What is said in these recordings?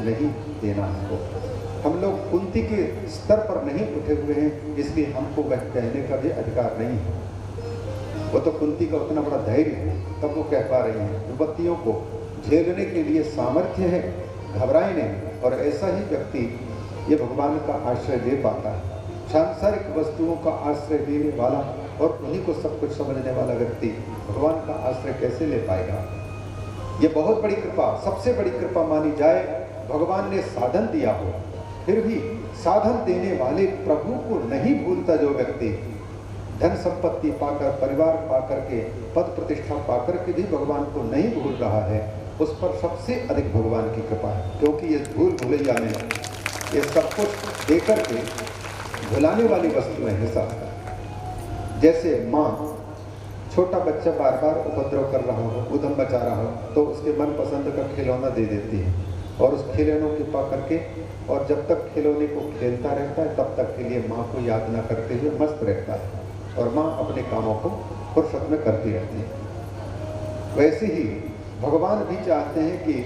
नहीं देना हमको। हम लोग कुंती के स्तर पर नहीं उठे हुए हैं, इसलिए हमको वह कहने का भी अधिकार नहीं है। वो तो कुंती का उतना बड़ा धैर्य है, तब वो कह पा रही हैं। विपत्तियों को झेलने के लिए सामर्थ्य है, घबराए नहीं। और ऐसा ही व्यक्ति ये भगवान का आश्रय ले पाता है। सांसारिक वस्तुओं का आश्रय लेने वाला और उन्हीं को सब कुछ समझने वाला व्यक्ति भगवान का आश्रय कैसे ले पाएगा? ये बहुत बड़ी कृपा, सबसे बड़ी कृपा मानी जाए। भगवान ने साधन दिया हो, फिर भी साधन देने वाले प्रभु को नहीं भूलता जो व्यक्ति, धन संपत्ति पाकर, परिवार पाकर के, पद प्रतिष्ठा पाकर के भी भगवान को नहीं भूल रहा है, उस पर सबसे अधिक भगवान की कृपा है। क्योंकि ये भूल भुलैया में ये सब कुछ देकर के भुलाने वाली वस्तुएं हैं सब। जैसे माँ छोटा बच्चा बार बार उपद्रव कर रहा हो, उधम मचा रहा हो, तो उसके मनपसंद का खिलौना दे देती है और उस खिलौनों के पा करके, और जब तक खिलौने को खेलता रहता है तब तक के लिए माँ को याद न करते हुए मस्त रहता है और माँ अपने कामों को फुर्सत में करती रहती है। वैसे ही भगवान भी चाहते हैं कि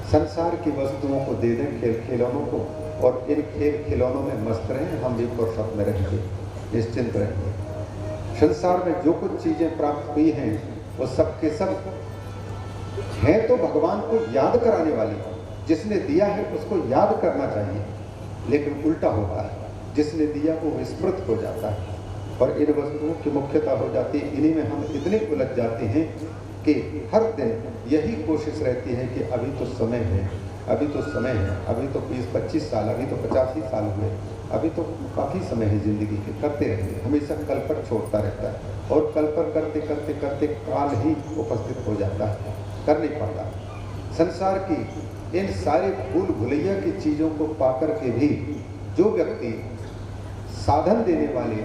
संसार की वस्तुओं को दे दें, खेल खिलौनों को, और इन खेल खिलौनों में मस्त रहें, हम भी फुर्सत में रहेंगे, निश्चिंत रहेंगे। संसार में जो कुछ चीजें प्राप्त हुई हैं वो सब के सब हैं तो भगवान को याद कराने वाली। जिसने दिया है उसको याद करना चाहिए, लेकिन उल्टा होता है, जिसने दिया वो विस्मृत हो जाता है और इन वस्तुओं की मुख्यता हो जाती है। इन्हीं में हम इतने उलझ जाते हैं कि हर दिन यही कोशिश रहती है कि अभी तो समय है, अभी तो समय है, अभी तो 20-25 साल, अभी तो 85 साल हुए, अभी तो काफ़ी समय है जिंदगी के, करते रहेंगे। हमेशा कल पर छोड़ता रहता है और कल पर करते करते करते काल ही उपस्थित हो जाता है, कर नहीं पाता। संसार की इन सारे भूल भुलैया की चीज़ों को पाकर के भी जो व्यक्ति साधन देने वाले,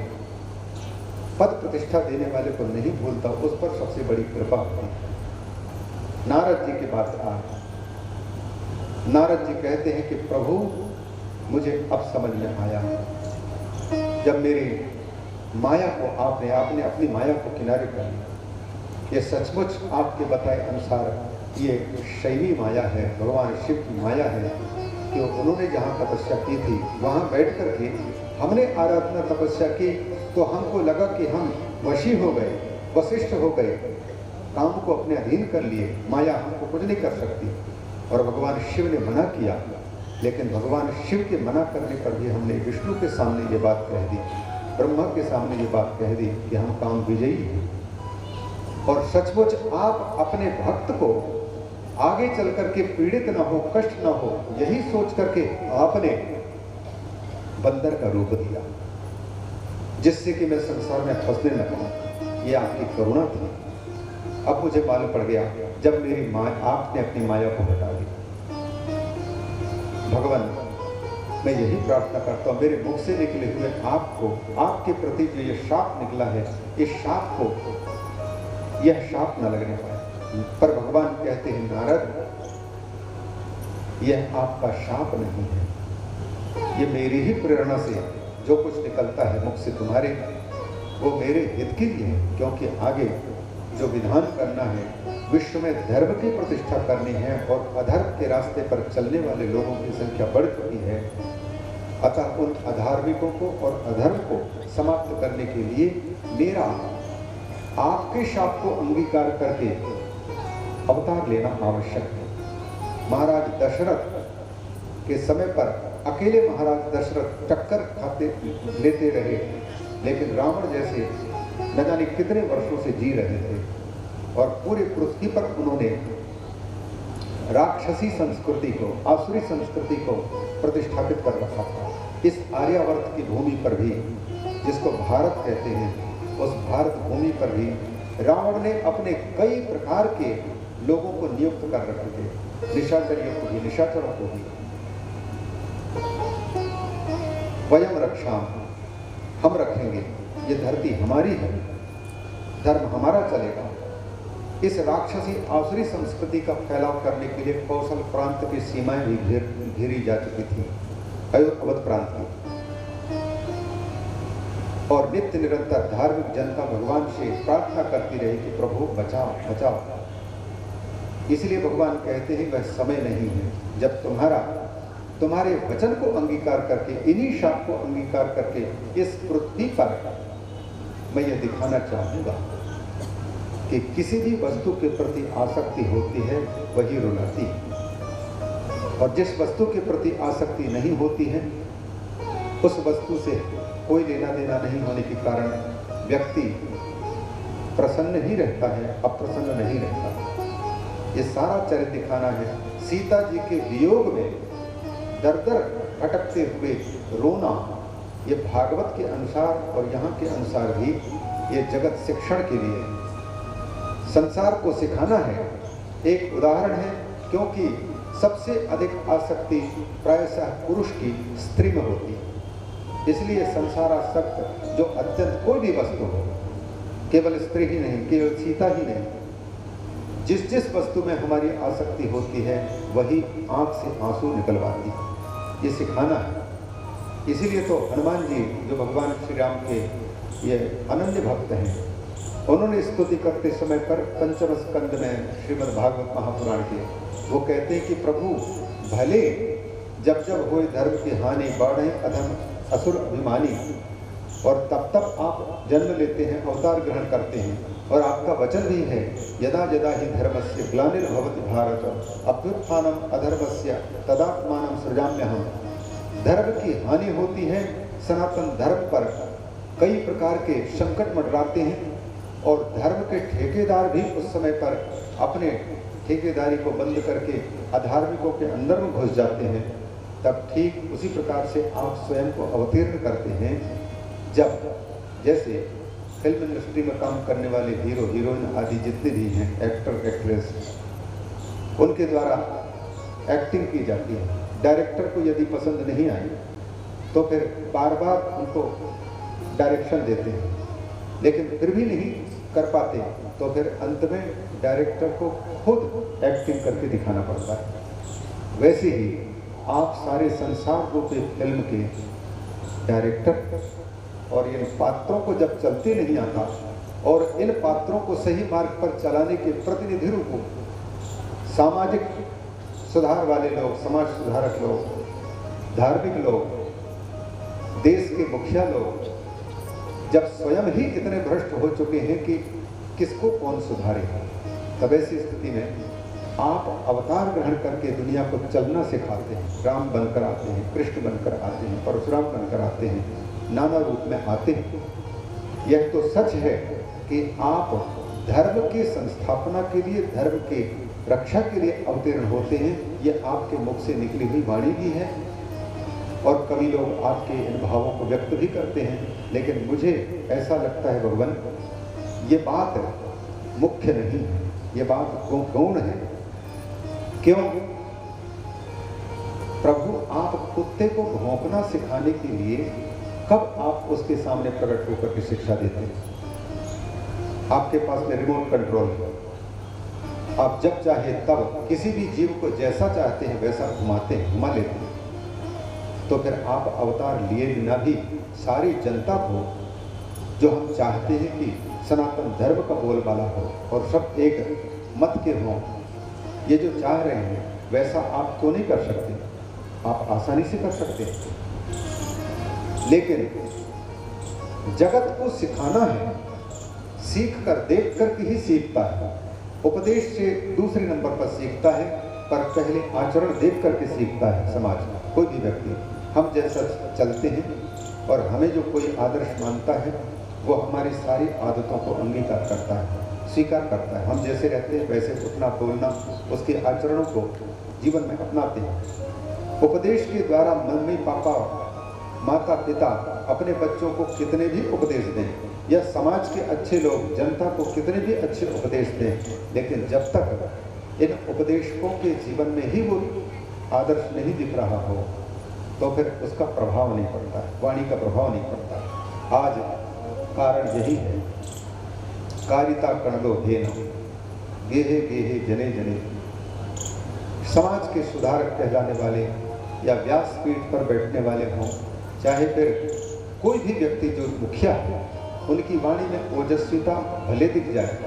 पद प्रतिष्ठा देने वाले को नहीं भूलता, उस पर सबसे बड़ी कृपा होती है। नारद जी की बात आ, नारद जी कहते हैं कि प्रभु मुझे अब समझ में आया, जब मेरी माया को आपने अपनी माया को किनारे कर लिया। ये सचमुच आपके बताए अनुसार ये शैवी माया है, भगवान शिव की माया है कि उन्होंने जहाँ तपस्या की थी वहाँ बैठ कर के हमने आराधना तपस्या की तो हमको लगा कि हम वशी हो गए, वशिष्ठ हो गए, काम को अपने अधीन कर लिए, माया हमको कुछ नहीं कर सकती। और भगवान शिव ने मना किया, लेकिन भगवान शिव के मना करने पर भी हमने विष्णु के सामने ये बात कह दी, ब्रह्मा के सामने ये बात कह दी कि हम काम विजयी हैं। और सचमुच आप अपने भक्त को आगे चल करके पीड़ित ना हो, कष्ट ना हो, यही सोच करके आपने बंदर का रूप दिया, जिससे कि मैं संसार में फंसने न पाऊं। ये आपकी करुणा थी। अब मुझे मालूम पड़ गया जब मेरी माँ, आपने अपनी माया को हटा दी। भगवान, मैं यही प्रार्थना करता हूँ, मेरे मुख से निकले हुए आपको, आपके प्रति जो ये शाप निकला है, इस शाप को, यह शाप न लगने पाए। पर भगवान कहते हैं, नारद, यह आपका शाप नहीं है, ये मेरी ही प्रेरणा से जो कुछ निकलता है मुख से तुम्हारे, वो मेरे हित के लिए है। क्योंकि आगे जो विधान करना है, विश्व में धर्म की प्रतिष्ठा करनी है और अधर्म के रास्ते पर चलने वाले लोगों की संख्या बढ़ चुकी है। अतः उन अधार्मिकों को और अधर्म को समाप्त करने के लिए मेरा आपके शाप को अंगीकार करके अवतार लेना आवश्यक है। महाराज दशरथ के समय पर अकेले महाराज दशरथ टक्कर खाते लेते रहे, लेकिन रावण जैसे न जाने कितने वर्षों से जी रहे थे और पूरी पृथ्वी पर उन्होंने राक्षसी संस्कृति को, आसुरी संस्कृति को प्रतिष्ठापित कर रखा था। इस आर्यावर्त की भूमि पर भी, जिसको भारत कहते हैं, उस भारत भूमि पर भी रावण ने अपने कई प्रकार के लोगों को नियुक्त कर रखे थे, निशाचरियों को भी, निशाचरों को भी। वयम रक्षाम, हम रखेंगे, ये धरती हमारी है, धर्म हमारा चलेगा। इस राक्षसी आसुरी संस्कृति का फैलाव करने के लिए कौशल प्रांत की सीमाएं भी घेरी जा चुकी थी, अवध प्रांत की। और नित्य निरंतर धार्मिक जनता भगवान से प्रार्थना करती रही कि प्रभु बचाओ बचाओ। इसलिए भगवान कहते हैं वह समय नहीं है जब तुम्हारे वचन को अंगीकार करके, इन्हीं शाप को अंगीकार करके इस पृथ्वी पर मैं ये दिखाना चाहूँगा कि किसी भी वस्तु के प्रति आसक्ति होती है वही रुलाती है, और जिस वस्तु के प्रति आसक्ति नहीं होती है उस वस्तु से कोई लेना देना नहीं होने के कारण व्यक्ति प्रसन्न ही रहता है, अप्रसन्न नहीं रहता। ये सारा चरित्र दिखाना है। सीता जी के वियोग में दर दर भटकते हुए रोना, ये भागवत के अनुसार और यहाँ के अनुसार भी ये जगत शिक्षण के लिए, संसार को सिखाना है। एक उदाहरण है, क्योंकि सबसे अधिक आसक्ति प्रायशः पुरुष की स्त्री में होती है, इसलिए संसारासक्त जो अत्यंत कोई भी वस्तु हो, केवल स्त्री ही नहीं, केवल सीता ही नहीं, जिस वस्तु में हमारी आसक्ति होती है वही आंख से आंसू निकलवाती है। ये सिखाना है। इसीलिए तो हनुमान जी जो भगवान श्री राम के ये अनन्य भक्त हैं, उन्होंने स्तुति करते समय पर पंचम स्कंद में श्रीमद् भागवत महापुराण के वो कहते हैं कि प्रभु भले जब जब होए धर्म की हानि, बढ़े अधम असुर अभिमानी, और तब आप जन्म लेते हैं, अवतार ग्रहण करते हैं, और आपका वचन भी है यदा यदा ही धर्मस्य ग्लानिर्भवति भारत अभ्युत्थानम अधर्मस्य तदात्मानं सृजाम्यहम्। धर्म की हानि होती है, सनातन धर्म पर कई प्रकार के संकट मंडराते हैं, और धर्म के ठेकेदार भी उस समय पर अपने ठेकेदारी को बंद करके अधार्मिकों के अंदर में घुस जाते हैं। तब ठीक उसी प्रकार से आप स्वयं को अवतीर्ण करते हैं, जब जैसे फिल्म इंडस्ट्री में काम करने वाले हीरो हीरोइन आदि जितने भी हैं, एक्टर एक्ट्रेस, उनके द्वारा एक्टिंग की जाती है। डायरेक्टर को यदि पसंद नहीं आई तो फिर बार बार उनको डायरेक्शन देते हैं, लेकिन फिर भी नहीं कर पाते तो फिर अंत में डायरेक्टर को खुद एक्टिंग करके दिखाना पड़ता है। वैसे ही आप सारे संसार रूपी फिल्म के डायरेक्टर, और इन पात्रों को जब चलते नहीं आता और इन पात्रों को सही मार्ग पर चलाने के प्रतिनिधि रूप सामाजिक सुधार वाले लोग, समाज सुधारक लोग, धार्मिक लोग, देश के मुखिया लोग जब स्वयं ही इतने भ्रष्ट हो चुके हैं कि किसको कौन सुधारेगा, तब ऐसी स्थिति में आप अवतार ग्रहण करके दुनिया को चलना सिखाते हैं। राम बनकर आते हैं, कृष्ण बनकर आते हैं, परशुराम बनकर आते हैं, नाना रूप में आते हैं। यह तो सच है कि आप धर्म की संस्थापना के लिए, धर्म की रक्षा के लिए अवतीर्ण होते हैं। यह आपके मुख से निकली हुई वाणी भी है, और कभी लोग आपके इन भावों को व्यक्त भी करते हैं। लेकिन मुझे ऐसा लगता है भगवान, ये बात मुख्य नहीं है, ये बात गौण है। क्यों? प्रभु आप कुत्ते को भौंकना सिखाने के लिए कब आप उसके सामने प्रकट होकर के शिक्षा देते हैं? आपके पास में रिमोट कंट्रोल है, आप जब चाहे तब किसी भी जीव को जैसा चाहते हैं वैसा घुमाते हैं, घुमा लेते हैं। तो फिर आप अवतार लिए बिना भी सारी जनता को, जो हम चाहते हैं कि सनातन धर्म का बोलबाला हो और सब एक मत के हों, ये जो चाह रहे हैं वैसा आप क्यों नहीं कर सकते? आप आसानी से कर सकते हैं। लेकिन जगत को सिखाना है, सीख कर, देख कर के ही सीखता है। उपदेश से दूसरे नंबर पर सीखता है, पर पहले आचरण देख करके सीखता है समाज, कोई भी व्यक्ति। हम जैसा चलते हैं और हमें जो कोई आदर्श मानता है वो हमारी सारी आदतों को अंगीकार करता है, स्वीकार करता है। हम जैसे रहते हैं वैसे उठना बोलना, उसके आचरणों को जीवन में अपनाते हैं। उपदेश के द्वारा मम्मी पापा, माता पिता अपने बच्चों को कितने भी उपदेश दें, या समाज के अच्छे लोग जनता को कितने भी अच्छे उपदेश दें, लेकिन जब तक इन उपदेशकों के जीवन में ही वो आदर्श नहीं दिख रहा हो तो फिर उसका प्रभाव नहीं पड़ता, वाणी का प्रभाव नहीं पड़ता। आज कारण यही है, कारिता कणलो धेन गेहे गेहे जने जने। समाज के सुधारक कहलाने वाले या व्यासपीठ पर बैठने वाले हों, चाहे फिर कोई भी व्यक्ति जो मुखिया है, उनकी वाणी में ओजस्विता भले दिख जाए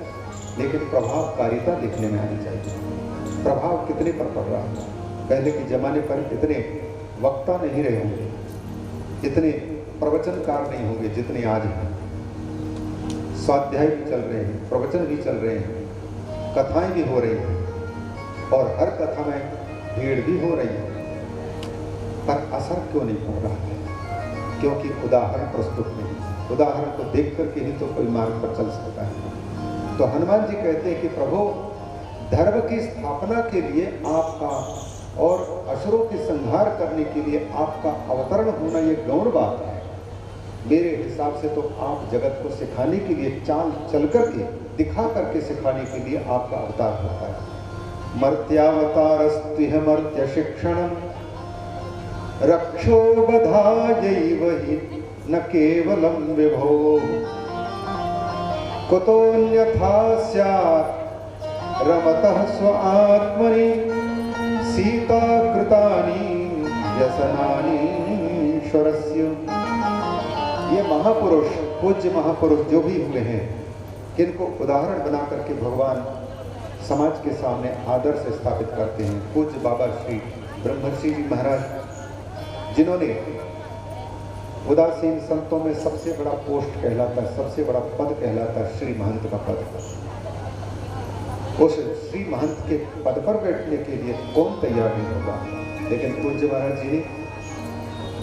लेकिन प्रभावकारिता दिखने में आनी चाहिए। प्रभाव कितने पर पड़ रहा है। पहले के जमाने पर इतने वक्ता नहीं रहे होंगे, इतने प्रवचनकार नहीं होंगे जितने आज हैं। स्वाध्याय भी चल रहे हैं, प्रवचन भी चल रहे हैं, कथाएं भी हो रही हैं और हर कथा में भीड़ भी हो रही है, पर असर क्यों नहीं हो रहा है? क्योंकि उदाहरण प्रस्तुत नहीं। उदाहरण को देख करके ही तो कोई मार्ग पर चल सकता है। तो हनुमान जी कहते हैं कि प्रभु, धर्म की स्थापना के लिए आपका और असुरों के संहार करने के लिए आपका अवतरण होना ये गौण बात है। मेरे हिसाब से तो आप जगत को सिखाने के लिए, चाल चल करके, दिखा करके सिखाने के लिए आपका अवतार होता है। मर्त्यावतारस्त्विह मर्त्य शिक्षणम रक्षोबधायैव हि न केवलं विभो कुतोऽन्यथा स्यात् रमतः स्वात्मनि सीताकृतानि व्यसनानि ईश्वरस्य। ये महापुरुष, पूज्य महापुरुष जो भी हुए हैं, किनको उदाहरण बना करके भगवान समाज के सामने आदर्श स्थापित करते हैं। पूज्य बाबा श्री ब्रह्मर्षि जी महाराज, जिन्होंने उदासीन संतों में सबसे बड़ा पोस्ट कहलाता है, सबसे बड़ा पद कहलाता है श्री महंत का पद। उस श्री महंत के पद पर बैठने के लिए कौन तैयार नहीं होगा? लेकिन पूज्य महाराज जी ने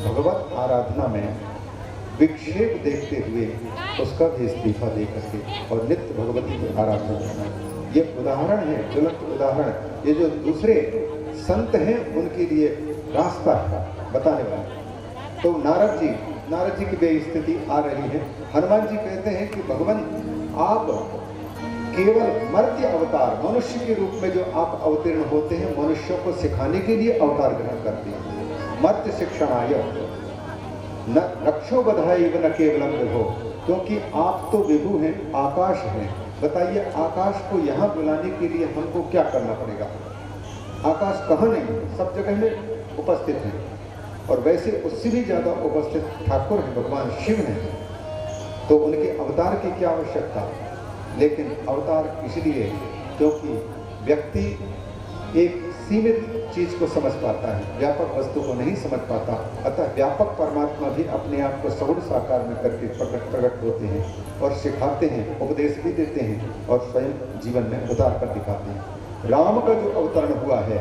भगवत आराधना में विक्षेप देखते हुए उसका भी इस्तीफा दे करके और नित्य भगवती की आराधना करना, ये उदाहरण है, ज्वलंत उदाहरण। ये जो दूसरे संत हैं उनके लिए रास्ता है बताने वाला। तो नारद जी की भी स्थिति आ रही है। हनुमान जी कहते हैं कि भगवान, आप केवल मर्त्य अवतार, मनुष्य के रूप में जो आप अवतीर्ण होते हैं, मनुष्यों को सिखाने के लिए अवतार ग्रहण करते हैं। मर्त्य शिक्षणाय न रक्षो बधाई न केवलम विभो, क्योंकि आप तो विभु हैं, आकाश हैं। बताइए, आकाश को यहाँ बुलाने के लिए हमको क्या करना पड़ेगा? आकाश कहाँ नहीं है, सब जगह में उपस्थित है। और वैसे उससे भी ज्यादा उपस्थित ठाकुर हैं, भगवान शिव हैं। तो उनके अवतार की क्या आवश्यकता? लेकिन अवतार इसलिए क्योंकि व्यक्ति एक सीमित चीज को समझ पाता है, व्यापक वस्तु को नहीं समझ पाता। अतः व्यापक परमात्मा भी अपने आप को सगुण साकार में करके प्रकट होते हैं और सिखाते हैं, उपदेश भी देते हैं और स्वयं जीवन में उतार कर दिखाते हैं। राम का जो अवतरण हुआ है,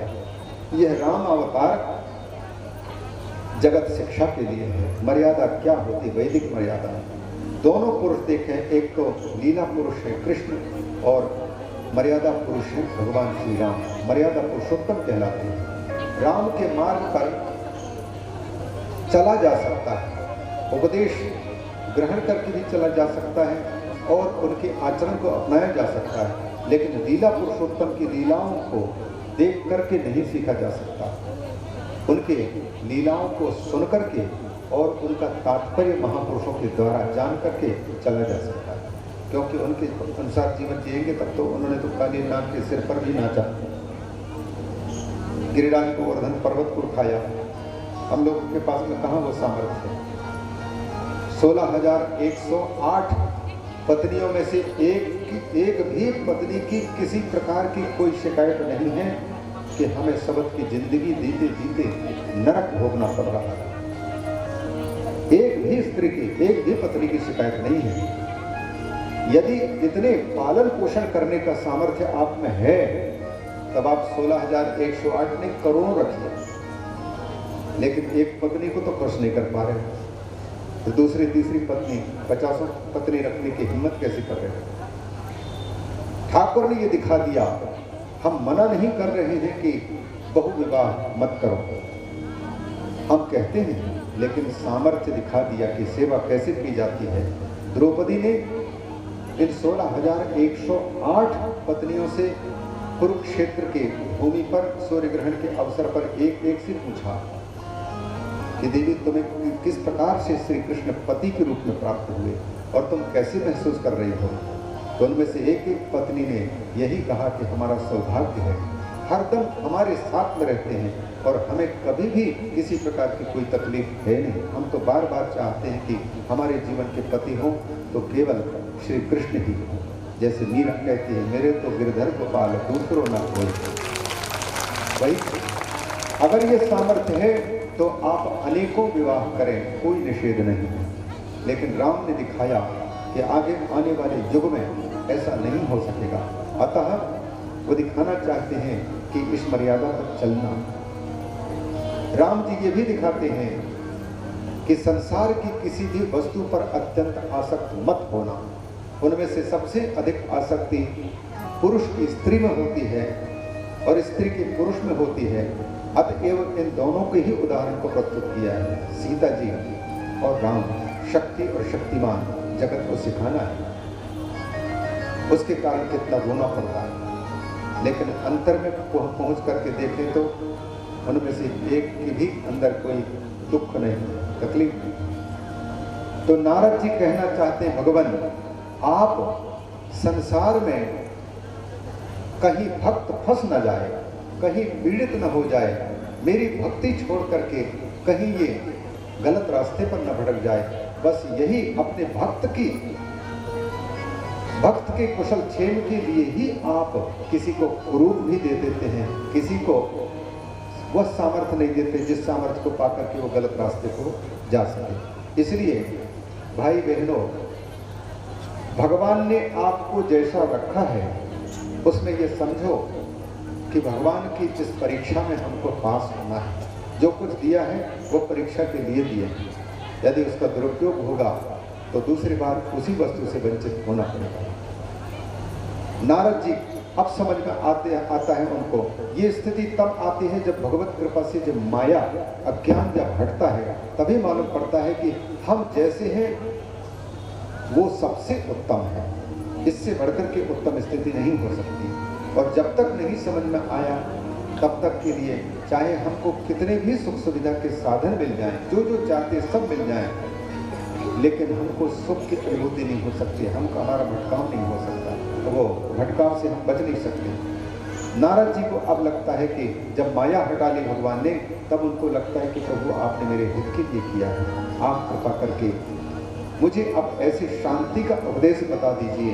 यह राम अवतार जगत शिक्षा के लिए है। मर्यादा क्या होती? वैदिक मर्यादा। दोनों पुरुष देखें, एक तो लीला पुरुष है कृष्ण और मर्यादा पुरुष है भगवान श्री राम। मर्यादा पुरुषोत्तम कहलाते हैं। राम के मार्ग पर चला जा सकता है, उपदेश ग्रहण करके भी चला जा सकता है और उनके आचरण को अपनाया जा सकता है। लेकिन लीला पुरुषोत्तम की लीलाओं को देख करके नहीं सीखा जा सकता। उनके लीलाओं को सुन करके और उनका तात्पर्य महापुरुषों के द्वारा जान करके चला जा सकता है। क्योंकि उनके अनुसार जीवन जिएंगे तब तो उन्होंने तो काली नाग के सिर पर भी नाचा, गिरिराज को वर्धन पर्वत को उठाया। हम लोगों के पास में कहाँ वो सामर्थ्य है? 16,108 पत्नियों में से एक भी पत्नी की किसी प्रकार की कोई शिकायत नहीं है कि हमें शब्द की जिंदगी जीते जीते नरक भोगना पड़ रहा है। एक भी स्त्री की, एक भी पत्नी की शिकायत नहीं है। यदि इतने पालन पोषण करने का सामर्थ्य आप में है, तब आप 16,108 ने करोड़ों रखिए, लेकिन एक पत्नी को तो खुश नहीं कर पा रहे, तो दूसरी तीसरी पत्नी 50 पत्नी रखने की हिम्मत कैसे कर रहे हैं? ठाकुर ने ये दिखा दिया। हम मना नहीं कर रहे हैं कि बहुविवाह मत करो, हम कहते हैं, लेकिन सामर्थ्य दिखा दिया कि सेवा कैसे की जाती है। द्रौपदी ने इन 16,108 पत्नियों से कुरुक्षेत्र के भूमि पर सूर्य ग्रहण के अवसर पर एक एक से पूछा कि देवी, तुम्हें किस प्रकार से श्री कृष्ण पति के रूप में प्राप्त हुए और तुम कैसे महसूस कर रही हो? तो उनमें से एक एक पत्नी ने यही कहा कि हमारा सौभाग्य है, हरदम हमारे साथ में रहते हैं और हमें कभी भी किसी प्रकार की कोई तकलीफ है नहीं। हम तो बार बार चाहते हैं कि हमारे जीवन के पति हों तो केवल श्री कृष्ण ही हों। जैसे मीरा कहती है, मेरे तो गिरधर गोपाल दूसरों ना कोई। भाई अगर ये सामर्थ्य है तो आप अनेकों विवाह करें, कोई निषेध नहीं है, लेकिन राम ने दिखाया कि आगे आने वाले युग में ऐसा नहीं हो सकेगा। अतः वो दिखाना चाहते हैं कि इस मर्यादा पर चलना। राम जी ये भी दिखाते हैं कि संसार की किसी भी वस्तु पर अत्यंत आसक्त मत होना। उनमें से सबसे अधिक आसक्ति पुरुष की स्त्री में होती है और स्त्री की पुरुष में होती है। अतएव इन दोनों के ही उदाहरण को प्रस्तुत किया है। सीता जी और राम, शक्ति और शक्तिमान जगत को सिखाना है। उसके कारण कितना रोना पड़ता है, लेकिन अंतर में पहुंच करके देखें तो उनमें से एक की भी अंदर कोई दुख नहीं, तकलीफ नहीं। तो नारद जी कहना चाहते हैं, भगवान आप संसार में कहीं भक्त फंस न जाए, कहीं पीड़ित न हो जाए, मेरी भक्ति छोड़ करके कहीं ये गलत रास्ते पर न भटक जाए। बस यही अपने भक्त के कुशल क्षेम के लिए ही आप किसी को रूप भी दे देते हैं, किसी को वह सामर्थ्य नहीं देते जिस सामर्थ्य को पाकर के वो गलत रास्ते को जा सके। इसलिए भाई बहनों, भगवान ने आपको जैसा रखा है उसमें ये समझो कि भगवान की जिस परीक्षा में हमको पास होना है, जो कुछ दिया है वो परीक्षा के लिए दिया है। यदि उसका दुरुपयोग होगा तो दूसरी बार उसी वस्तु से वंचित होना पड़ेगा। नारद जी अब समझ में आता है उनको, ये स्थिति तब आती है जब भगवत कृपा से जब माया अज्ञान जब हटता है, तभी मालूम पड़ता है कि हम जैसे हैं वो सबसे उत्तम है। इससे बढ़कर के उत्तम स्थिति नहीं हो सकती। और जब तक नहीं समझ में आया तब तक के लिए चाहे हमको कितने भी सुख सुविधा के साधन मिल जाएं, जो जो चाहते सब मिल जाएं, लेकिन हमको सुख की अनुभूति नहीं हो सकती, हमका हमारा भटकाव नहीं हो सकता, तो वो भटकाव से हम बच नहीं सकते। नारद जी को अब लगता है कि जब माया हटा ली भगवान ने, तब उनको लगता है कि प्रभु आपने मेरे हित के लिए किया है, आप कृपा करके मुझे अब ऐसी शांति का उपदेश बता दीजिए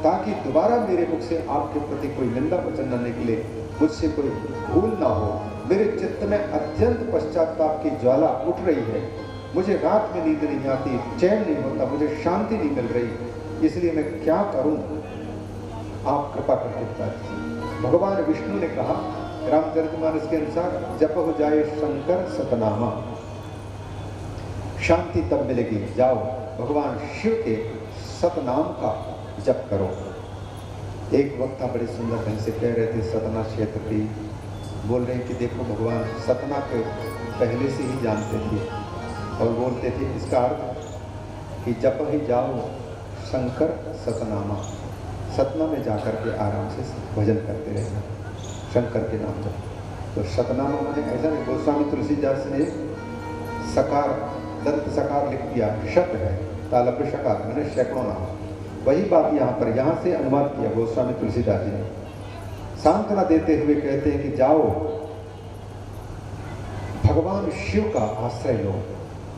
ताकि दोबारा मेरे मुख से आपके प्रति कोई निंदा वचन न निकले, मुझसे कोई भूल ना हो। मेरे चित्त में अत्यंत पश्चाताप की ज्वाला उठ रही है, मुझे रात में नींद नहीं आती, चैन नहीं होता, मुझे शांति नहीं मिल रही, इसलिए मैं क्या करूं, आप कृपा करके बता दीजिए। भगवान विष्णु ने कहा रामचरितमानस के अनुसार, जप हो जाए शंकर सतनामा, शांति तब मिलेगी, जाओ भगवान शिव के सतनाम का जप करो। एक वक्ता बड़े सुंदर ढंग से कह रहे थे, सतना क्षेत्र की बोल रहे हैं कि देखो भगवान सतना को पहले से ही जानते थे और बोलते थे इसका अर्थ कि जप ही जाओ शंकर सतनामा, सतना में जाकर के आराम से भजन करते रहना, शंकर के नाम जप। तो सतनामा मैंने ऐसा नहीं, गोस्वामी तुलसीदास ने सकार दंत सकार लिख दिया, शत है तालब्य शकार मैंने सैकड़ों नाम, वही बात यहाँ से अनुवाद किया गोस्वामी तुलसीदास जी ने। सांत्वना देते हुए कहते हैं कि जाओ भगवान शिव का आश्रय लो,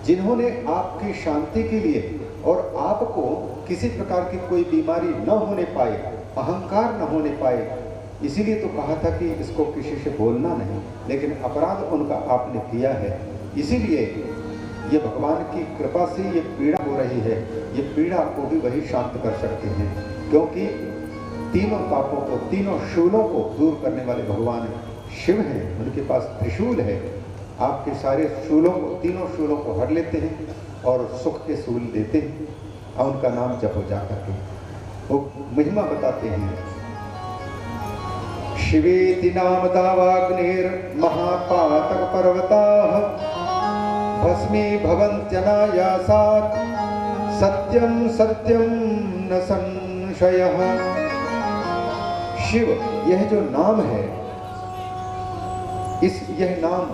जिन्होंने आपकी शांति के लिए और आपको किसी प्रकार की कोई बीमारी न होने पाए, अहंकार न होने पाए, इसीलिए तो कहा था कि इसको किसी से बोलना नहीं, लेकिन अपराध उनका आपने किया है, इसीलिए ये भगवान की कृपा से ये पीड़ा हो रही है। ये पीड़ा को भी वही शांत कर सकते हैं, क्योंकि तीनों पापों को, तीनों शूलों को दूर करने वाले भगवान शिव हैं, उनके पास त्रिशूल है, आपके सारे शूलों को, तीनों शूलों को हर लेते हैं और सुख के शूल देते हैं, और उनका नाम जपो जाकर के। वो महिमा बताते हैं, शिवेति नाम दावाग्निर महापातक पर्वताः भस्मी भवन्त्यनायासात् सत्यम सत्यम न संशयः। शिव यह जो नाम है, यह नाम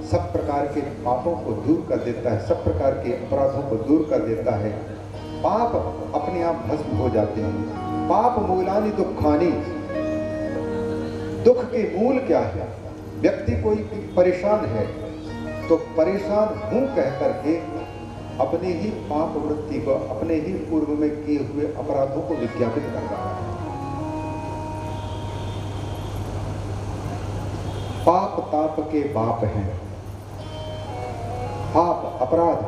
सब प्रकार के पापों को दूर कर देता है, सब प्रकार के अपराधों को दूर कर देता है, पाप अपने आप भस्म हो जाते हैं। पाप मूलानि दुखानि, दुख के मूल क्या है? व्यक्ति कोई परेशान है तो परेशान हूं कह करके अपने ही पाप वृत्ति को, अपने ही पूर्व में किए हुए अपराधों को विज्ञापित कर रहा है। पाप ताप के बाप हैं। पाप अपराध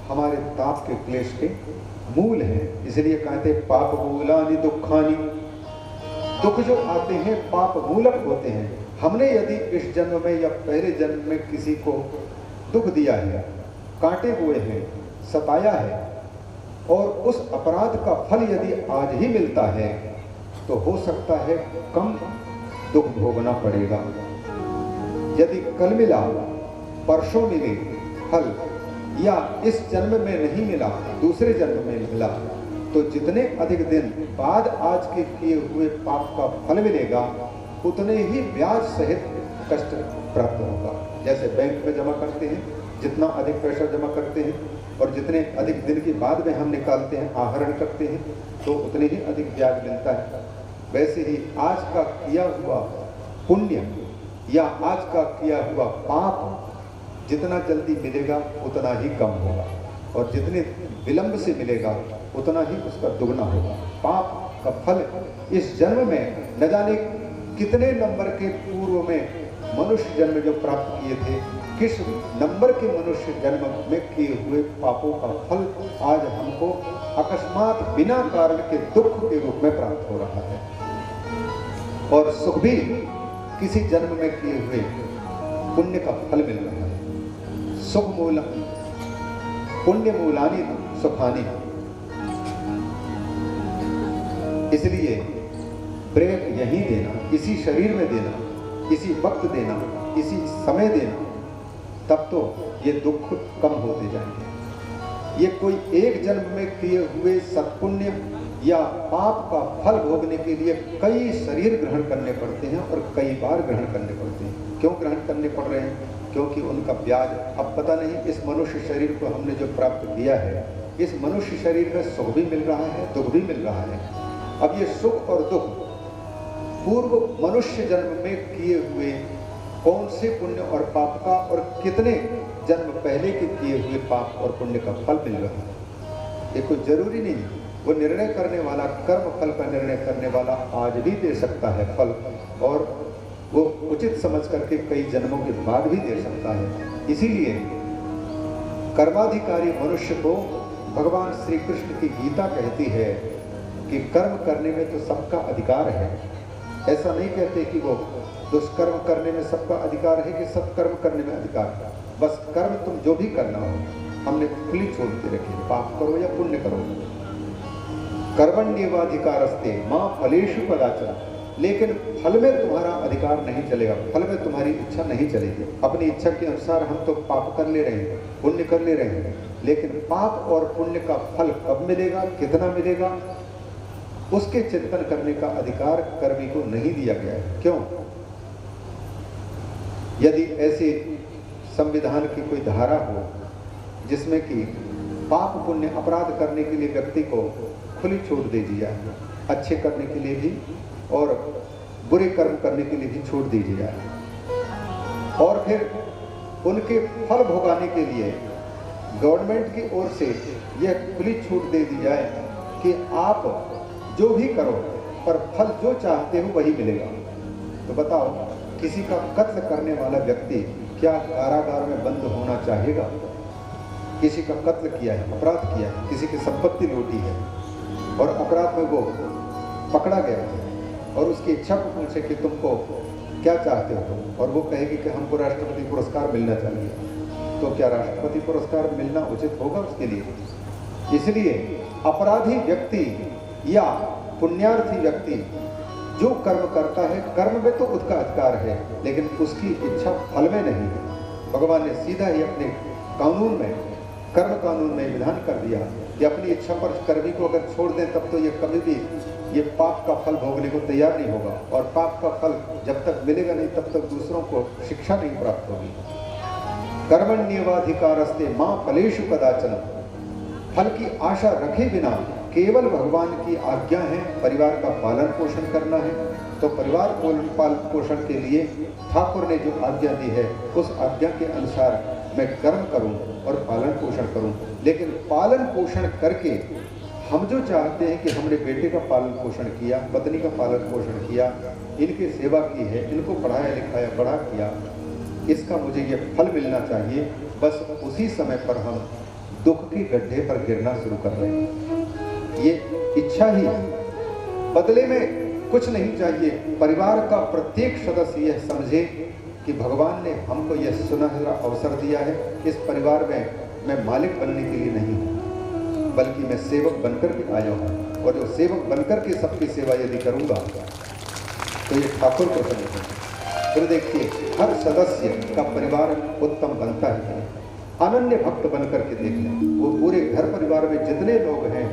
हमारे ताप के क्लेश के मूल हैं। इसलिए कहते पाप मूलानि दुखानि, दुख जो आते हैं पाप मूलक होते हैं। हमने यदि इस जन्म में या पहले जन्म में किसी को दुख दिया है, कांटे हुए हैं, सताया है, और उस अपराध का फल यदि आज ही मिलता है तो हो सकता है कम दुख भोगना पड़ेगा। यदि कल मिला, परसों मिले फल, या इस जन्म में नहीं मिला, दूसरे जन्म में मिला, तो जितने अधिक दिन बाद आज के किए हुए पाप का फल मिलेगा उतने ही ब्याज सहित कष्ट प्राप्त होगा। जैसे बैंक में जमा करते हैं, जितना अधिक पैसा जमा करते हैं और जितने अधिक दिन के बाद में हम निकालते हैं, आहरण करते हैं, तो उतने ही अधिक ब्याज मिलता है। वैसे ही आज का किया हुआ पुण्य या आज का किया हुआ पाप जितना जल्दी मिलेगा उतना ही कम होगा, और जितने विलंब से मिलेगा उतना ही उसका दुगना होगा। पाप का फल इस जन्म में न जाने कितने नंबर के पूर्व में मनुष्य जन्म जो प्राप्त किए थे, किस नंबर के मनुष्य जन्म में किए हुए पापों का फल आज हमको अकस्मात बिना कारण के दुख के रूप में प्राप्त हो रहा है। और सुख भी किसी जन्म में किए हुए पुण्य का फल मिल रहा है। सुख मूल पुण्य मूलानि सुखानि। इसलिए ब्रेक यहीं देना, इसी शरीर में देना, इसी वक्त देना, इसी समय देना, तब तो ये दुख कम होते जाएंगे। ये कोई एक जन्म में किए हुए सत्पुण्य या पाप का फल भोगने के लिए कई शरीर ग्रहण करने पड़ते हैं और कई बार ग्रहण करने पड़ते हैं। क्यों ग्रहण करने पड़ रहे हैं? क्योंकि उनका ब्याज अब पता नहीं, इस मनुष्य शरीर को हमने जो प्राप्त किया है, इस मनुष्य शरीर में सुख भी मिल रहा है, दुख भी मिल रहा है। अब ये सुख और दुख पूर्व मनुष्य जन्म में किए हुए कौन से पुण्य और पाप का और कितने जन्म पहले के किए हुए पाप और पुण्य का फल मिल रहा है, ये कोई जरूरी नहीं। वो निर्णय करने वाला, कर्म फल का निर्णय करने वाला आज भी दे सकता है फल, और वो उचित समझ करके कई जन्मों के बाद भी दे सकता है। इसीलिए कर्माधिकारी मनुष्य को भगवान श्री कृष्ण की गीता कहती है कि कर्म करने में तो सबका अधिकार है। ऐसा नहीं कहते कि वो दुष्कर्म करने में सबका अधिकार है कि सत्कर्म करने में अधिकार है। बस कर्म तुम जो भी करना हो हमने खुली छोड़ के रखी, पाप करो या पुण्य करो। कर्मण्येवाधिकारस्ते मां फलेषु कदाचन। लेकिन फल में तुम्हारा अधिकार नहीं चलेगा, फल में तुम्हारी इच्छा नहीं चलेगी। अपनी इच्छा के अनुसार हम तो पाप कर ले रहे हैं, पुण्य कर ले रहे हैं, लेकिन पाप और पुण्य का फल कब मिलेगा, कितना मिलेगा, उसके चिंतन करने का अधिकार कर्मी को नहीं दिया गया है। क्यों? यदि ऐसे संविधान की कोई धारा हो जिसमें कि पाप पुण्य अपराध करने के लिए व्यक्ति को खुली छूट दे दी जाए, अच्छे करने के लिए भी और बुरे कर्म करने के लिए भी छूट दी जाए, और फिर उनके फल भोगाने के लिए गवर्नमेंट की ओर से यह खुली छूट दे दी जाए कि आप जो भी करो पर फल जो चाहते हो वही मिलेगा। तो बताओ, किसी का कत्ल करने वाला व्यक्ति क्या कारागार में बंद होना चाहेगा? किसी का कत्ल किया है, अपराध किया है, किसी की संपत्ति लूटी है और अपराध में वो पकड़ा गया है और उसकी इच्छा को पूछे कि तुमको क्या चाहते हो, और वो कहेगी कि हमको राष्ट्रपति पुरस्कार मिलना चाहिए, तो क्या राष्ट्रपति पुरस्कार मिलना उचित होगा उसके लिए? इसलिए अपराधी व्यक्ति या पुण्यार्थी व्यक्ति जो कर्म करता है, कर्म में तो उसका अधिकार है, लेकिन उसकी इच्छा फल में नहीं है। भगवान ने सीधा ही अपने कानून में, कर्म कानून में विधान कर दिया कि अपनी इच्छा पर कर्मी को अगर छोड़ दें तब तो ये कभी भी ये पाप का फल भोगने को तैयार नहीं होगा, और पाप का फल जब तक मिलेगा नहीं तब तक दूसरों को शिक्षा नहीं प्राप्त होगी। कर्मण्येवाधिकारस्ते मां फलेषु कदाचन। फल की आशा रखे बिना केवल भगवान की आज्ञा है परिवार का पालन पोषण करना है, तो परिवार पालन पोषण के लिए ठाकुर ने जो आज्ञा दी है उस आज्ञा के अनुसार मैं कर्म करूं और पालन पोषण करूं। लेकिन पालन पोषण करके हम जो चाहते हैं कि हमने बेटे का पालन पोषण किया, पत्नी का पालन पोषण किया, इनकी सेवा की है, इनको पढ़ाया लिखाया बड़ा किया, इसका मुझे ये फल मिलना चाहिए, बस उसी समय पर हम दुख के गड्ढे पर गिरना शुरू कर रहे हैं। ये इच्छा ही, बदले में कुछ नहीं चाहिए। परिवार का प्रत्येक सदस्य यह समझे कि भगवान ने हमको यह सुनहरा अवसर दिया है, इस परिवार में मैं मालिक बनने के लिए नहीं हूँ, बल्कि मैं सेवक बनकर के आया हूँ, और जो सेवक बनकर के सबकी सेवा यदि करूँगा तो ये ठाकुर प्रसन्न होंगे। फिर देखिए, हर सदस्य का परिवार उत्तम बनता है। अनन्य भक्त बनकर के देख लें, वो पूरे घर परिवार में जितने लोग हैं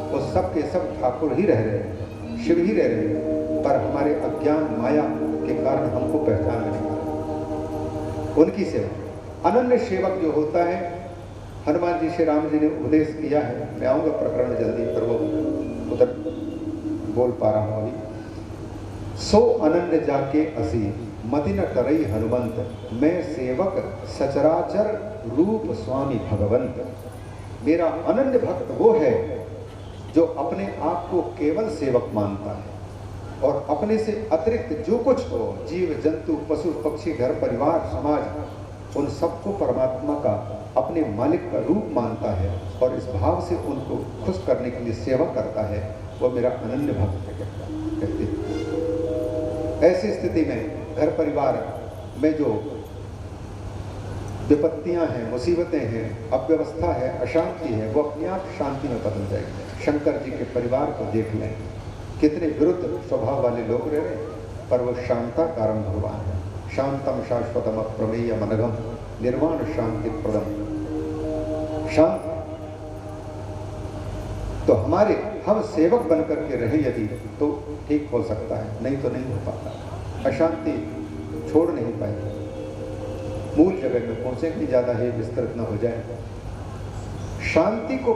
वो सब के सब ठाकुर ही रह रहे हैं, शिव ही रह रहे हैं, पर हमारे अज्ञान माया के कारण हमको पहचान नहीं पाते। उनकी सेवा, अनन्य सेवक जो होता है, हनुमान जी से राम जी ने उपदेश किया है, मैं आऊँगा प्रकरण जल्दी, पर वो उधर बोल पा रहा हूँ अभी। सो अनन्य जाके असी मति न करई हनुमंत, मैं सेवक सचराचर रूप स्वामी भगवंत। मेरा अनन्य भक्त वो है जो अपने आप को केवल सेवक मानता है और अपने से अतिरिक्त जो कुछ हो, जीव जंतु पशु पक्षी घर परिवार समाज, उन सबको परमात्मा का अपने मालिक का रूप मानता है और इस भाव से उनको खुश करने के लिए सेवा करता है, वो मेरा अनन्य भक्त है कहते हैं। ऐसी स्थिति में घर परिवार में जो विपत्तियां हैं, मुसीबतें हैं, अव्यवस्था है, अशांति है, वो अपने आप शांति में बदल जाएगी। शंकर जी के परिवार को देख लें, कितने विरुद्ध स्वभाव वाले लोग रह रहे, पर वो शांता कारण भगवान है। शांतम शाश्वतम अप्रमेय मनघम निर्वाण शांति प्रदम। शांत तो हम सेवक बनकर के रहे यदि तो ठीक हो सकता है, नहीं तो नहीं हो पाता। अशांति छोड़ नहीं पाएंगे, मूल जगह में पहुंचेंगे, ज्यादा ही विस्तृत न हो जाए। शांति को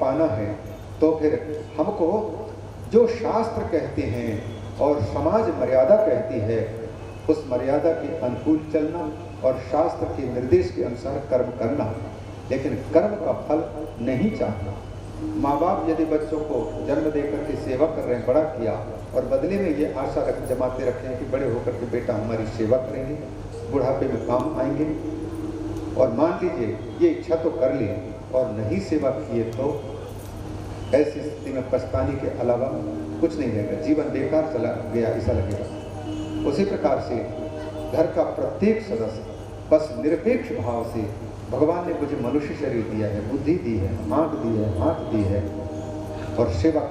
पाना है तो फिर हमको जो शास्त्र कहते हैं और समाज मर्यादा कहती है, उस मर्यादा के अनुकूल चलना और शास्त्र के निर्देश के अनुसार कर्म करना, लेकिन कर्म का फल नहीं चाहना। माँ बाप यदि बच्चों को जन्म देकर के सेवा कर रहे हैं, बड़ा किया, और बदले में ये आशा जमाते रखे हैं कि बड़े होकर के बेटा हमारी सेवा करेंगे, बुढ़ापे में काम आएंगे, और मान लीजिए ये इच्छा तो कर ली और नहीं सेवा किए, तो ऐसी स्थिति में पछताने के अलावा कुछ नहीं रहेगा, जीवन बेकार चला गया ऐसा लगेगा। उसी प्रकार से घर का प्रत्येक सदस्य बस निरपेक्ष भाव से, भगवान ने मुझे मनुष्य शरीर दिया है, बुद्धि दी है, आँख दी है, हाथ दी है, और सेवा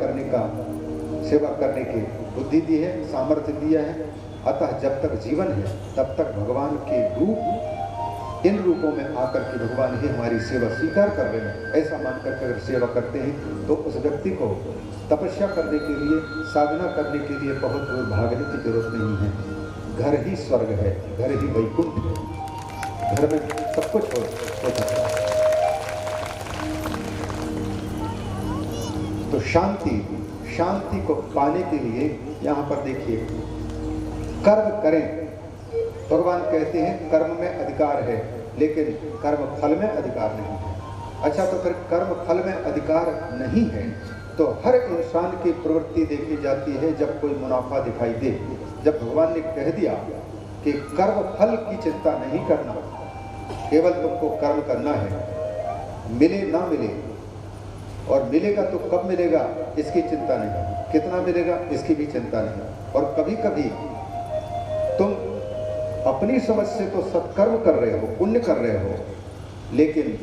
करने की बुद्धि दी है, सामर्थ्य दिया है। अतः जब तक जीवन है तब तक भगवान के रूप, इन रूपों में आकर के भगवान ही हमारी सेवा स्वीकार कर रहे हैं, ऐसा मानकर के अगर सेवा करते हैं तो उस व्यक्ति को तपस्या करने के लिए, साधना करने के लिए बहुत दूर भागने की जरूरत नहीं है। घर ही स्वर्ग है, घर ही वैकुंठ है, घर में सब कुछ हो सकता है। तो शांति को पाने के लिए यहाँ पर देखिए, कर्म करें। भगवान कहते हैं कर्म में अधिकार है, लेकिन कर्म फल में अधिकार नहीं है। अच्छा, तो फिर कर्म फल में अधिकार नहीं है तो हर इंसान की प्रवृत्ति देखी जाती है जब कोई मुनाफा दिखाई दे। जब भगवान ने कह दिया कि कर्म फल की चिंता नहीं करना, केवल तुमको कर्म करना है, मिले ना मिले, और मिलेगा तो कब मिलेगा इसकी चिंता नहीं, कितना मिलेगा इसकी भी चिंता नहीं। और कभी कभी तुम अपनी समझ से तो सत्कर्म कर रहे हो, पुण्य कर रहे हो, लेकिन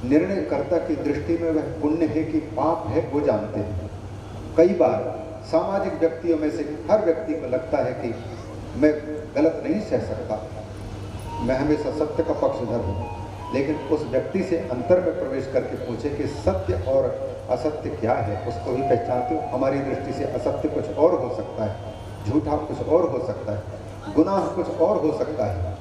निर्णयकर्ता की दृष्टि में वह पुण्य है कि पाप है वो जानते हैं। कई बार सामाजिक व्यक्तियों में से हर व्यक्ति को लगता है कि मैं गलत नहीं सह सकता, मैं हमेशा सत्य का पक्षधर हूँ, लेकिन उस व्यक्ति से अंतर में प्रवेश करके पूछे कि सत्य और असत्य क्या है, उसको भी पहचानते हो? हमारी दृष्टि से असत्य कुछ और हो सकता है, झूठा कुछ और हो सकता है, गुनाह कुछ और हो सकता है,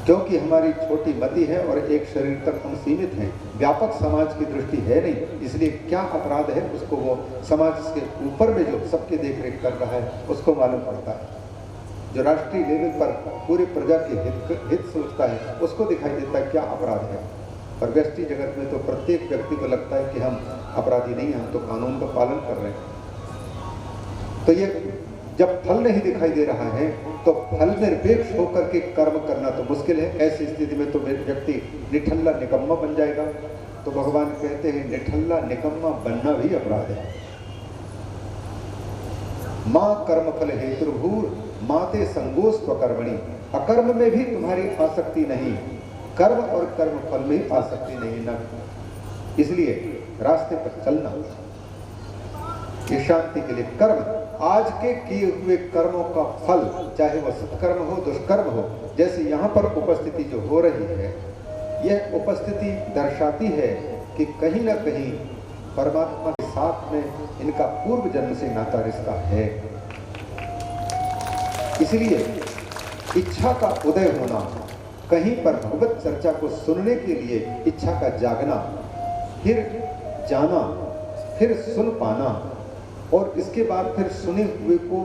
क्योंकि हमारी छोटी मति है और एक शरीर तक हम सीमित हैं। व्यापक समाज की दृष्टि है नहीं, इसलिए क्या अपराध है उसको वो समाज के ऊपर में जो सबकी देखरेख कर रहा है उसको मालूम पड़ता है। जो राष्ट्रीय लेवल पर पूरी प्रजा के हित सोचता है उसको दिखाई देता है क्या अपराध है। और व्यष्टि जगत में तो प्रत्येक व्यक्ति को लगता है कि हम अपराधी नहीं, हम तो कानून का पालन कर रहे हैं। तो ये जब फल नहीं दिखाई दे रहा है तो फल निरपेक्ष होकर के कर्म करना तो मुश्किल है। ऐसी स्थिति में तो व्यक्ति निठल्ला निकम्मा बन जाएगा। तो भगवान कहते हैं निठल्ला निकम्मा बनना भी अपराध है। मां कर्म फल हेतुर्भूर माते संगोस्त्व कर्मणि, अकर्म में भी तुम्हारी आसक्ति नहीं, कर्म और कर्म फल में आसक्ति नहीं न। इसलिए रास्ते पर चलना ये शांति के लिए कर्म, आज के किए हुए कर्मों का फल, चाहे वह सत्कर्म हो दुष्कर्म हो, जैसे यहाँ पर उपस्थिति जो हो रही है, यह उपस्थिति दर्शाती है कि कहीं ना कहीं परमात्मा के साथ में इनका पूर्व जन्म से नाता रिश्ता है। इसलिए इच्छा का उदय होना, कहीं पर भगवत चर्चा को सुनने के लिए इच्छा का जागना, फिर जाना, फिर सुन पाना और इसके बाद फिर सुने हुए को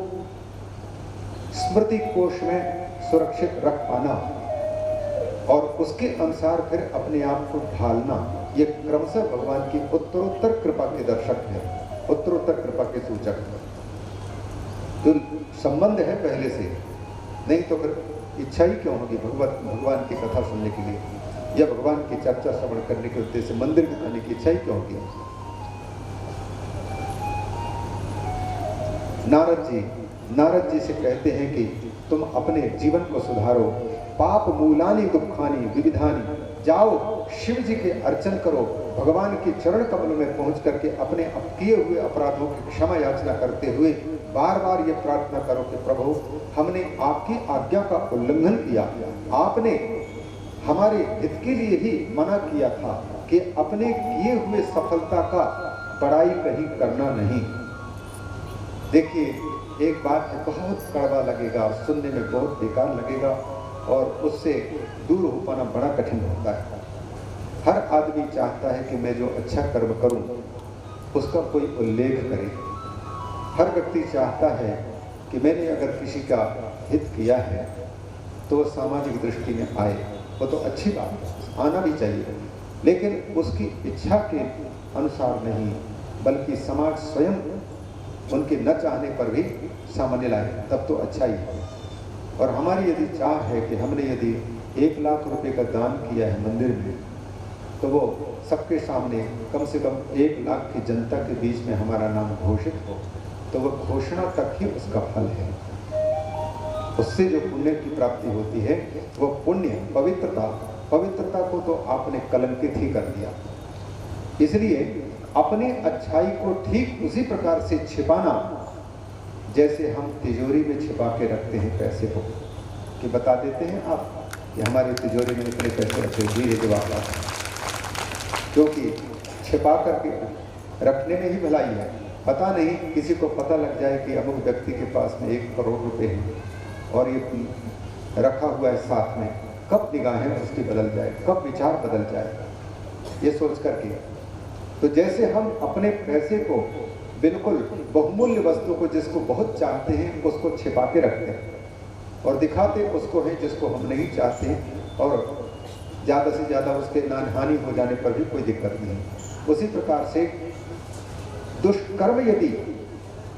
स्मृति कोश में सुरक्षित रख पाना और उसके अनुसार फिर अपने आप को ढालना, ये क्रमशः भगवान की उत्तरोत्तर कृपा के दर्शक है, उत्तरोत्तर कृपा के सूचक है। जो संबंध है पहले से, नहीं तो फिर इच्छा ही क्यों होगी भगवान की कथा सुनने के लिए या भगवान की चर्चा श्रवण करने के उद्देश्य से मंदिर में आने की इच्छा ही क्यों होगी। नारद जी से कहते हैं कि तुम अपने जीवन को सुधारो, पाप मूलानि दुखानि विविधानि, जाओ शिव जी के अर्चन करो, भगवान के चरण कमल में पहुंच करके अपने किए हुए अपराधों की क्षमा याचना करते हुए बार बार ये प्रार्थना करो कि प्रभु हमने आपकी आज्ञा का उल्लंघन किया, आपने हमारे हित के लिए ही मना किया था कि अपने किए हुए सफलता का बड़ाई कहीं करना नहीं। देखिए एक बात है, बहुत कड़वा लगेगा, सुनने में बहुत बेकार लगेगा और उससे दूर हो पाना बड़ा कठिन होता है। हर आदमी चाहता है कि मैं जो अच्छा कर्म करूं उसका कोई उल्लेख करे। हर व्यक्ति चाहता है कि मैंने अगर किसी का हित किया है तो वो सामाजिक दृष्टि में आए, वो तो अच्छी बात है, आना भी चाहिए, लेकिन उसकी इच्छा के अनुसार नहीं, बल्कि समाज स्वयं उनके न चाहने पर भी सामान्य लाए, तब तो अच्छा ही है। और हमारी यदि चाह है कि हमने यदि 1 लाख रुपए का दान किया है मंदिर में, तो वो सबके सामने कम से कम 1 लाख की जनता के बीच में हमारा नाम घोषित हो, तो वह घोषणा तक ही उसका फल है। उससे जो पुण्य की प्राप्ति होती है वो पुण्य, पवित्रता को तो आपने कलंकित ही कर दिया। इसलिए अपनी अच्छाई को ठीक उसी प्रकार से छिपाना जैसे हम तिजोरी में छिपा के रखते हैं पैसे को, कि बता देते हैं आप कि हमारी तिजोरी में इतने पैसे रखे, धीरे जवाब आता है, क्योंकि छिपा करके रखने में ही भलाई है। पता नहीं किसी को पता लग जाए कि अमुक व्यक्ति के पास में 1 करोड़ रुपए हैं और ये रखा हुआ है साथ में, कब निगाहें उसकी बदल जाए, कब विचार बदल जाए, ये सोच करके। तो जैसे हम अपने पैसे को बिल्कुल बहुमूल्य वस्तु को जिसको बहुत चाहते हैं उसको छिपा के रखते हैं और दिखाते उसको है जिसको हम नहीं चाहते, और ज़्यादा से ज़्यादा उसके हानि हो जाने पर भी कोई दिक्कत नहीं। उसी प्रकार से दुष्कर्म यदि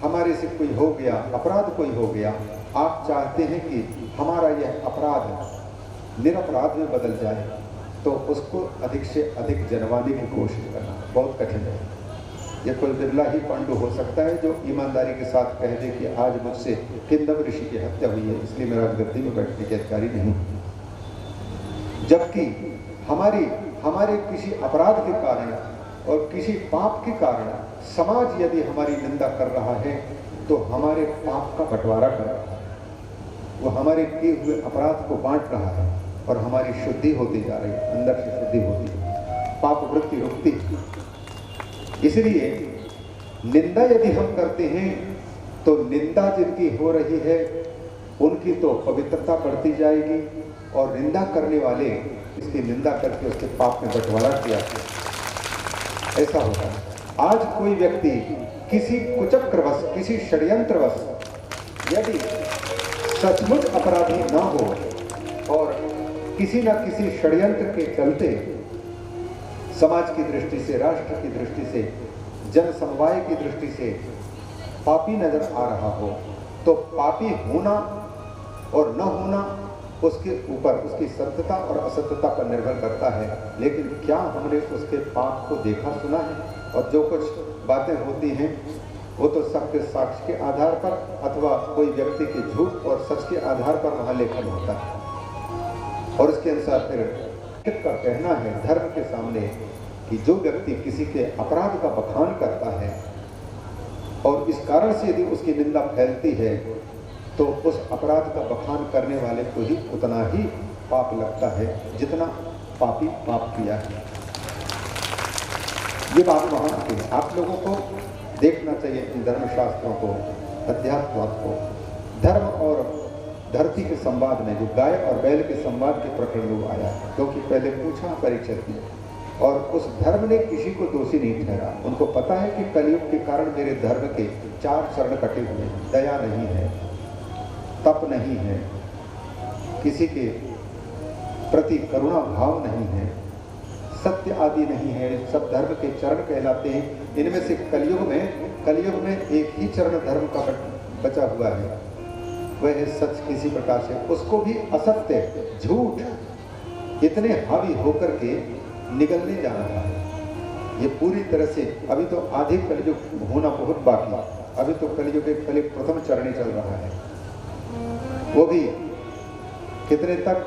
हमारे से कोई हो गया, अपराध कोई हो गया, आप चाहते हैं कि हमारा यह अपराध निरपराध में बदल जाए, तो उसको अधिक से अधिक जनवाने की कोशिश करना बहुत कठिन है। यह कोई बिरला ही पांडु हो सकता है जो ईमानदारी के साथ कह दे कि आज मुझसे किंदम ऋषि की हत्या हुई है, इसलिए मेरा गद्दी में बैठने के अधिकारी नहीं। जबकि हमारे किसी अपराध के कारण और किसी पाप के कारण समाज यदि हमारी निंदा कर रहा है तो हमारे पाप का बंटवारा कर रहा है, वो हमारे किए हुए अपराध को बांट रहा है और हमारी शुद्धि होती जा रही है, अंदर से शुद्धि होती है, पाप वृत्ति रुकती। इसलिए निंदा यदि हम करते हैं तो निंदा जिनकी हो रही है उनकी तो पवित्रता बढ़ती जाएगी और निंदा करने वाले इसकी निंदा करके उसके पाप में बंटवारा किया, ऐसा होता है। आज कोई व्यक्ति किसी कुचक्रवश, किसी षड्यंत्रवश यदि सचमुच अपराधी ना हो और किसी न किसी षड्यंत्र के चलते समाज की दृष्टि से, राष्ट्र की दृष्टि से, जन समवाय की दृष्टि से पापी नजर आ रहा हो, तो पापी होना और न होना उसके ऊपर, उसकी सत्यता और असत्यता पर निर्भर करता है। लेकिन क्या हमने उसके पाप को देखा सुना है? और जो कुछ बातें होती हैं वो तो सबके साक्ष्य के आधार पर अथवा कोई व्यक्ति के झूठ और सच के आधार पर वहाँ लेखन होता है। और इसके अनुसार फिर का कहना है धर्म के सामने कि जो व्यक्ति किसी के अपराध का बखान करता है और इस कारण से यदि उसकी निंदा फैलती है तो उस अपराध का बखान करने वाले को ही उतना ही पाप लगता है जितना पापी पाप किया है। ये बात वहाँ की है। आप लोगों को देखना चाहिए इन धर्मशास्त्रों को, अध्यात्मवाद को। धर्म और धरती के संवाद में जो गाय और बैल के संवाद के प्रकरण में आया, क्योंकि पहले पूछा परीक्षित ने, और उस धर्म ने किसी को दोषी नहीं ठहरा। उनको पता है कि कलयुग के कारण मेरे धर्म के 4 चरण कटे हुए हैं। दया नहीं है, तप नहीं है, किसी के प्रति करुणा भाव नहीं है, सत्य आदि नहीं है। सब धर्म के चरण कहलाते हैं। इनमें से कलयुग में एक ही चरण धर्म का बचा हुआ है, वह है सच। किसी प्रकार से उसको भी असत्य, झूठ इतने हावी होकर के निगलने जा रहा है। ये पूरी तरह से अभी तो आधे कलयुग होना बहुत बाकी। अभी तो कलयुग के कलि प्रथम चरण चल रहा है। वो भी कितने तक?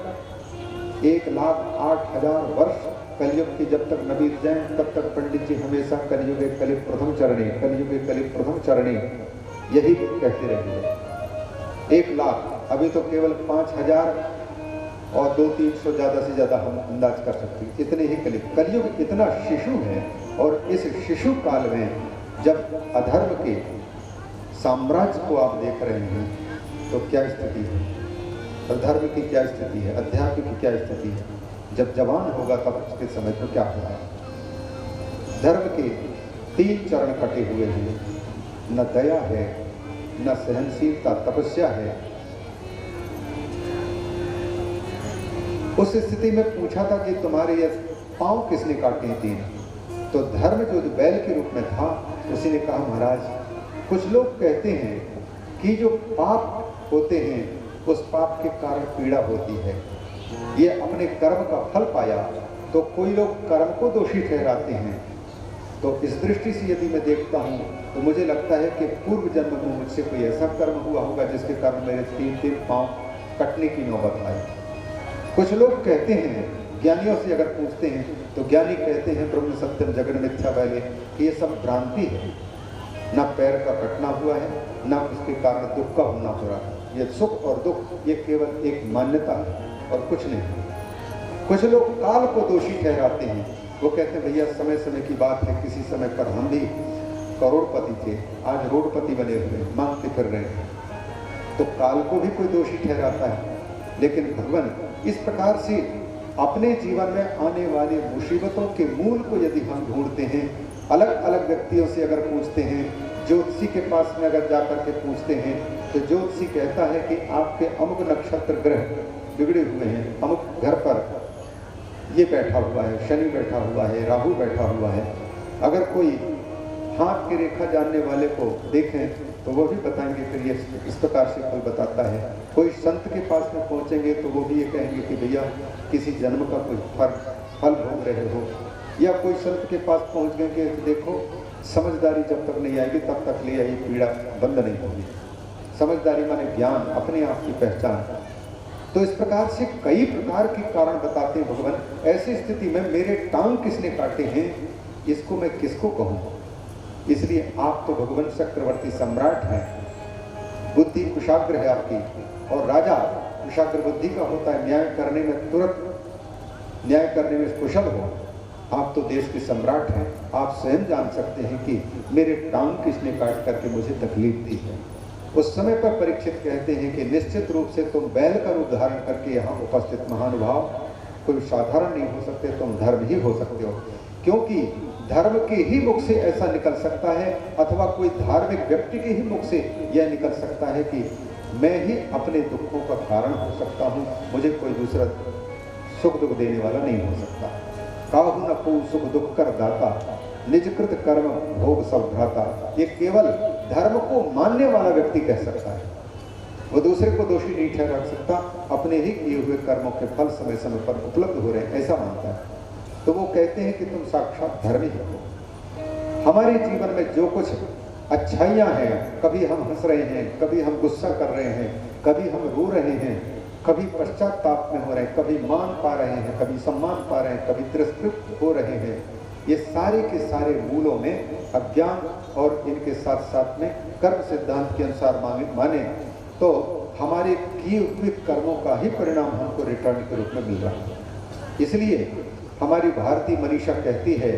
1,08,000 वर्ष कलयुग की जब तक न बीत जाए तब तक पंडित जी हमेशा कलयुग कलि प्रथम चरणे, कलयुग कलि प्रथम चरणे यही कहते रहेंगे। 1,00,000, अभी तो केवल 5,000 और 200-300 ज़्यादा से ज़्यादा हम अंदाज कर सकते हैं। इतने ही कलयुग इतना शिशु है। और इस शिशु काल में जब अधर्म के साम्राज्य को आप देख रहे हैं तो क्या स्थिति है, अधर्म की क्या स्थिति है, अध्यात्म की क्या स्थिति है। जब जवान होगा तब उसके समय को क्या होगा। धर्म के 3 चरण कटे हुए हैं। न दया है, न सहनशीलता, तपस्या है। उस स्थिति में पूछा था कि तुम्हारे ये पांव किसने काटे 3? तो धर्म जो बैल के रूप में था उसी ने कहा महाराज कुछ लोग कहते हैं कि जो पाप होते हैं उस पाप के कारण पीड़ा होती है। ये अपने कर्म का फल पाया तो कोई लोग कर्म को दोषी ठहराते हैं। तो इस दृष्टि से यदि मैं देखता हूँ तो मुझे लगता है कि पूर्व जन्म में मुझसे कोई ऐसा कर्म हुआ होगा जिसके कारण मेरे 3 पांव कटने की नौबत आई। कुछ लोग कहते हैं, ज्ञानियों से अगर पूछते हैं तो ज्ञानी कहते हैं ब्रह्म सत्यम जगन मिथ्या वाले कि ये सब भ्रांति है। ना पैर का कटना हुआ है, ना उसके कारण दुख का होना हो रहा है। ये सुख और दुख ये केवल एक मान्यता है और कुछ नहीं। कुछ लोग काल को दोषी ठहराते हैं। वो कहते हैं भैया समय समय की बात है, किसी समय पर हम भी करोड़पति थे, आज रोडपति बने हुए मांगते फिर रहे हैं, तो काल को भी कोई दोषी ठहराता है। लेकिन भगवान इस प्रकार से अपने जीवन में आने वाली मुसीबतों के मूल को यदि हम ढूंढते हैं, अलग अलग व्यक्तियों से अगर पूछते हैं, ज्योतिषी के पास में अगर जाकर के पूछते हैं तो ज्योतिषी कहता है कि आपके अमुक नक्षत्र ग्रह बिगड़े हुए हैं, अमुक घर पर ये बैठा हुआ है, शनि बैठा हुआ है, राहु बैठा हुआ है। अगर कोई हाथ की रेखा जानने वाले को देखें तो वो भी बताएंगे फिर ये इस प्रकार से कोई बताता है। कोई संत के पास में पहुंचेंगे तो वो भी ये कहेंगे कि भैया किसी जन्म का कोई फल भोग रहे हो। या कोई संत के पास पहुंच गए कि देखो समझदारी जब तक नहीं आएगी तब तक ले आई पीड़ा बंद नहीं होगी। समझदारी माने ज्ञान, अपने आप की पहचान। तो इस प्रकार से कई प्रकार के कारण बताते हैं भगवान। ऐसी स्थिति में मेरे टांग किसने काटे हैं, इसको मैं किसको कहूँ। इसलिए आप तो भगवान चक्रवर्ती सम्राट हैं, बुद्धि कुशाग्र है आपकी, और राजा कुशाग्र बुद्धि का होता है, न्याय करने में तुरंत न्याय करने में कुशल हो। आप तो देश के सम्राट हैं, आप स्वयं जान सकते हैं कि मेरे टांग किसने काट करके मुझे तकलीफ दी है। उस समय पर परीक्षित कहते हैं कि निश्चित रूप से तुम बैल का रूप धारण करके यहाँ उपस्थित महानुभाव कोई साधारण नहीं हो सकते, तुम धर्म ही हो सकते हो। क्योंकि धर्म के ही मुख से ऐसा निकल सकता है, अथवा कोई धार्मिक व्यक्ति के ही मुख से यह निकल सकता है कि मैं ही अपने दुखों का कारण हो सकता हूँ, मुझे कोई दूसरा सुख दुख देने वाला नहीं हो सकता। काहू न को सुख दुख कर दाता, निजकृत कर्म भोग सब भ्राता। ये केवल धर्म को मानने वाला व्यक्ति कह सकता है। वो दूसरे को दोषी नहीं ठहरा सकता, अपने ही किए हुए कर्मों के फल समय समय पर उपलब्ध हो रहे हैं ऐसा मानता है। तो वो कहते हैं कि तुम साक्षात धर्मी हो। हमारे जीवन में जो कुछ अच्छाइयाँ हैं, कभी हम हंस रहे हैं, कभी हम गुस्सा कर रहे हैं, कभी हम रो रहे हैं, कभी पश्चाताप में हो रहे हैं, कभी मान पा रहे हैं, कभी सम्मान पा रहे हैं, कभी तिरस्कृत हो रहे हैं, ये सारे के सारे मूलों में अज्ञान और इनके साथ साथ में कर्म सिद्धांत के अनुसार माने तो हमारे किए हुए कर्मों का ही परिणाम हमको रिटर्न के रूप में मिल रहा है। इसलिए हमारी भारतीय मनीषा कहती है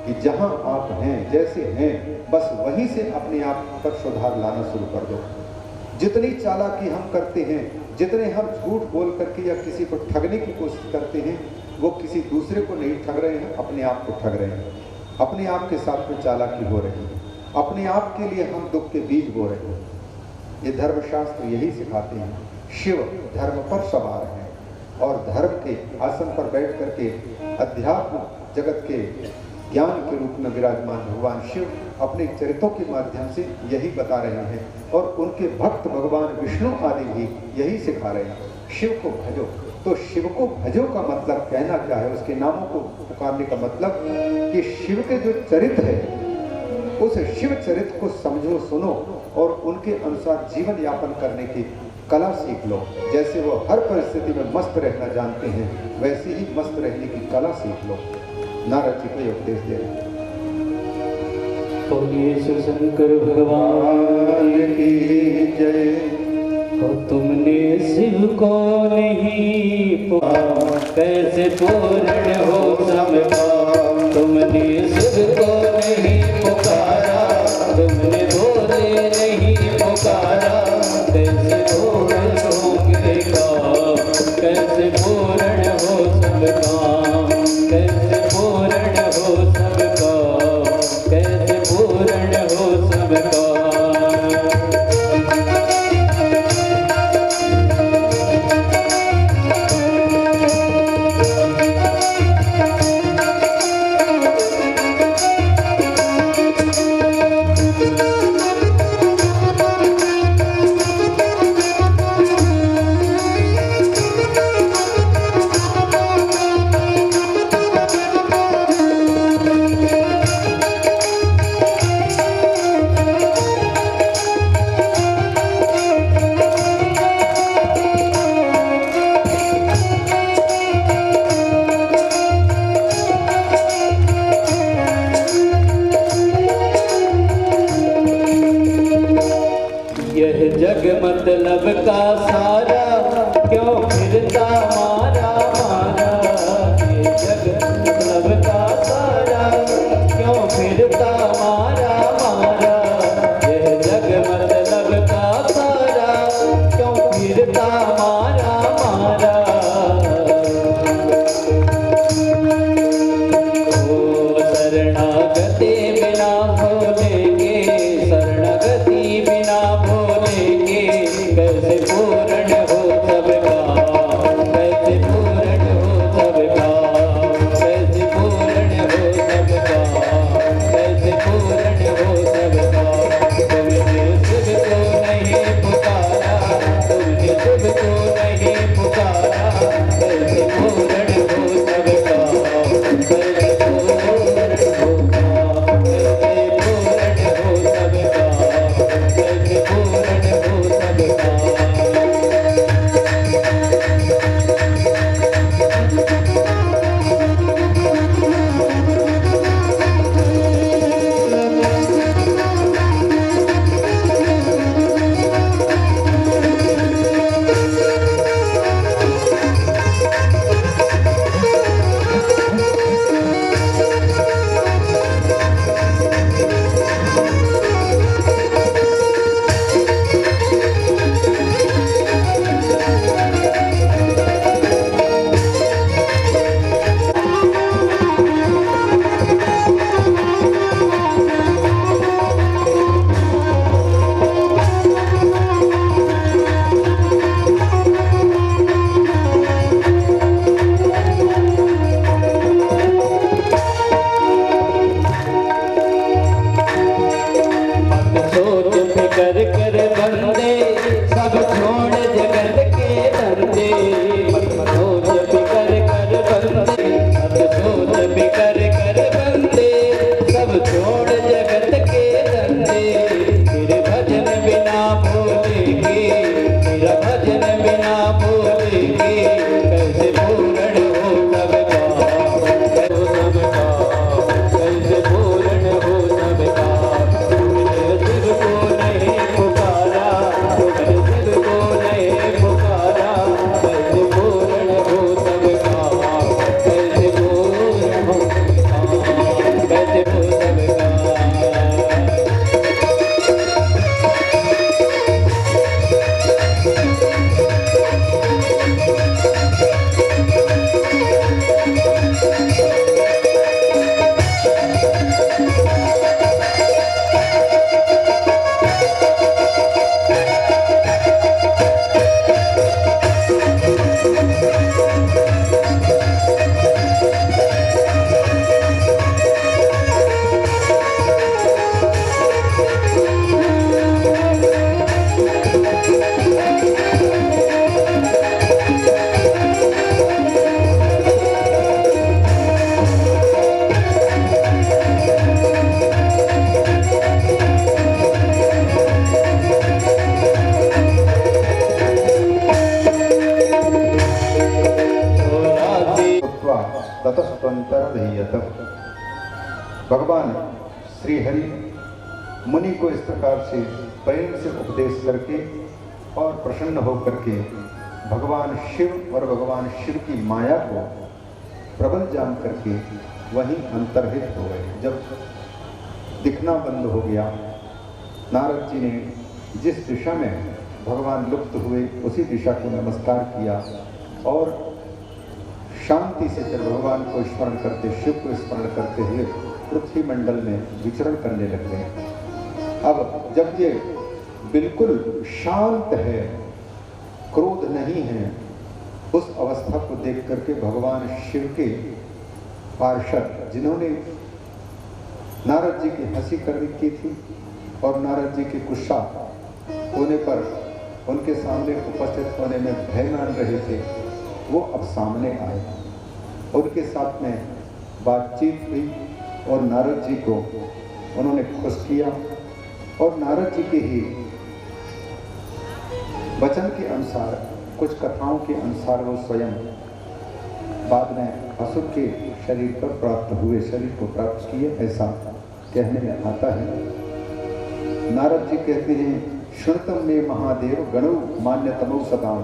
कि जहां आप हैं, जैसे हैं, बस वहीं से अपने आप पर सुधार लाना शुरू कर दो। जितनी चालाकी हम करते हैं, जितने हम झूठ बोल करके या किसी को ठगने की कोशिश करते हैं, वो किसी दूसरे को नहीं ठग रहे हैं, अपने आप को ठग रहे हैं। अपने आप के साथ में चालाकी हो रही है, अपने आप के लिए हम दुख के बीज बो रहे हैं। ये धर्मशास्त्र यही सिखाते हैं। शिव धर्म पर सवार हैं और धर्म के आसन पर बैठ करके अध्यात्म जगत के ज्ञान के रूप में विराजमान भगवान शिव अपने चरित्रों के माध्यम से यही बता रहे हैं और उनके भक्त भगवान विष्णु आदि भी यही सिखा रहे हैं। शिव को भजो, तो शिव को भजो का मतलब कहना क्या है, उसके नामों को पुकारने का मतलब कि शिव के जो चरित्र है उस शिव चरित्र को समझो, सुनो और उनके अनुसार जीवन यापन करने की कला सीख लो। जैसे वो हर परिस्थिति में मस्त रहना जानते हैं, वैसे ही मस्त रहने की कला सीख लो। नारद जी को उपदेश दे रहे हैं। बोलिए शिव शंकर भगवान की जय। तो तुमने शिव को नहीं पुकारा, कैसे पूर्ण हो सबका। तुमने शिव को नहीं पुकारा, तुमने बोले नहीं पुकारा, कैसे पूर्ण होंगे काम, कैसे पूर्ण हो सबका, कैसे पूर्ण हो सबका, कैसे पूर्ण हो सबका। ततस्त्वन्तरधीयतम्। भगवान श्री हरि मुनि को इस प्रकार से प्रेम से उपदेश करके और प्रसन्न होकर के भगवान शिव और भगवान शिव की माया को प्रबल जान करके वहीं अंतर्हित हो गए। जब दिखना बंद हो गया, नारद जी ने जिस दिशा में भगवान लुप्त हुए उसी दिशा को नमस्कार किया और शांति से फिर भगवान को स्मरण करते, शिव को स्मरण करते हुए पृथ्वी मंडल में विचरण करने लग गए। अब जब ये बिल्कुल शांत है, क्रोध नहीं है, उस अवस्था को देख करके भगवान शिव के पार्षद, जिन्होंने नारद जी की हंसी करनी की थी और नारद जी के गुस्सा होने पर उनके सामने उपस्थित होने में भय मान रहे थे, वो अब सामने आए। उनके साथ में बातचीत हुई और नारद जी को उन्होंने खुश किया और नारद जी के ही वचन के अनुसार, कुछ कथाओं के अनुसार वो स्वयं बाद में असुर के शरीर पर प्राप्त हुए, शरीर को प्राप्त किए, ऐसा कहने में आता है। नारद जी कहते हैं, श्रुतम में महादेव गणो मान्यतमो सदाम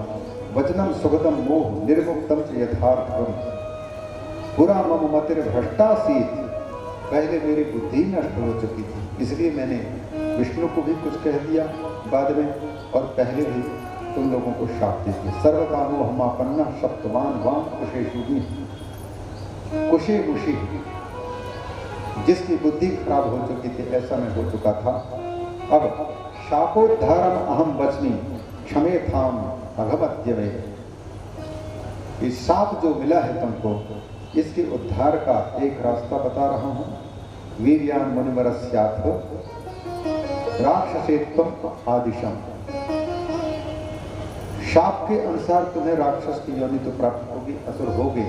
वचनम सुगतम मोह निर्मुक्तम च यथार्थम बुरा मम मतिर भ्रष्टासीत। पहले मेरी बुद्धि नष्ट हो चुकी थी, इसलिए मैंने विष्णु को भी कुछ कह दिया बाद में, और पहले भी तुम लोगों को शाप दे दिया। सर्वदा मोहमापन्ना सप्तवान वाम कुशेषुगी, कुशे मुशी, जिसकी बुद्धि खराब हो चुकी थी ऐसा मैं हो चुका था। अब शापोद्धारम अहम वचनी क्षमे थाम अघमद्य में, इस शाप जो मिला है तुमको, इसके उद्धार का एक रास्ता बता रहा हूं। वीर्यान मुनिवरस्याथ राक्षसेत्वम आदिशम। शाप के अनुसार तुम्हें राक्षस की योनि तो प्राप्त होगी, असुर होगी,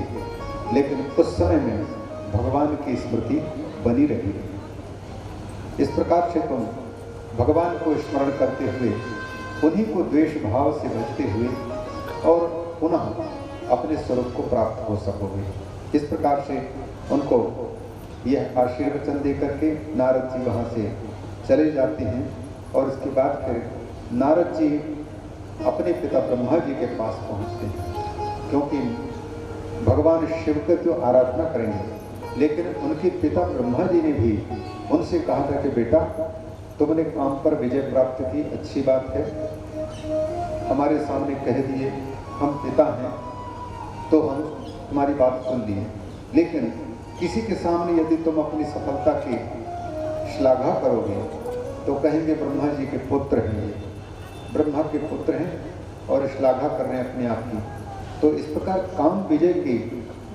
लेकिन उस समय में भगवान की स्मृति बनी रहेगी। इस प्रकार से तुम भगवान को स्मरण करते हुए उन्हीं को द्वेष भाव से भजते हुए और पुनः अपने स्वरूप को प्राप्त हो सकोगे। इस प्रकार से उनको यह आशीर्वचन दे करके नारद जी वहाँ से चले जाते हैं और इसके बाद फिर नारद जी अपने पिता ब्रह्मा जी के पास पहुँचते हैं, क्योंकि भगवान शिव की तो आराधना करेंगे, लेकिन उनके पिता ब्रह्मा जी ने भी उनसे कहा था कि बेटा तुमने काम पर विजय प्राप्त की, अच्छी बात है, हमारे सामने कह दिए, हम पिता हैं तो हम तुम्हारी बात सुन लिए, लेकिन किसी के सामने यदि तुम अपनी सफलता की श्लाघा करोगे तो कहेंगे ब्रह्मा जी के पुत्र हैं, ब्रह्मा के पुत्र हैं और श्लाघा कर रहे हैं अपने आप की। तो इस प्रकार काम विजय की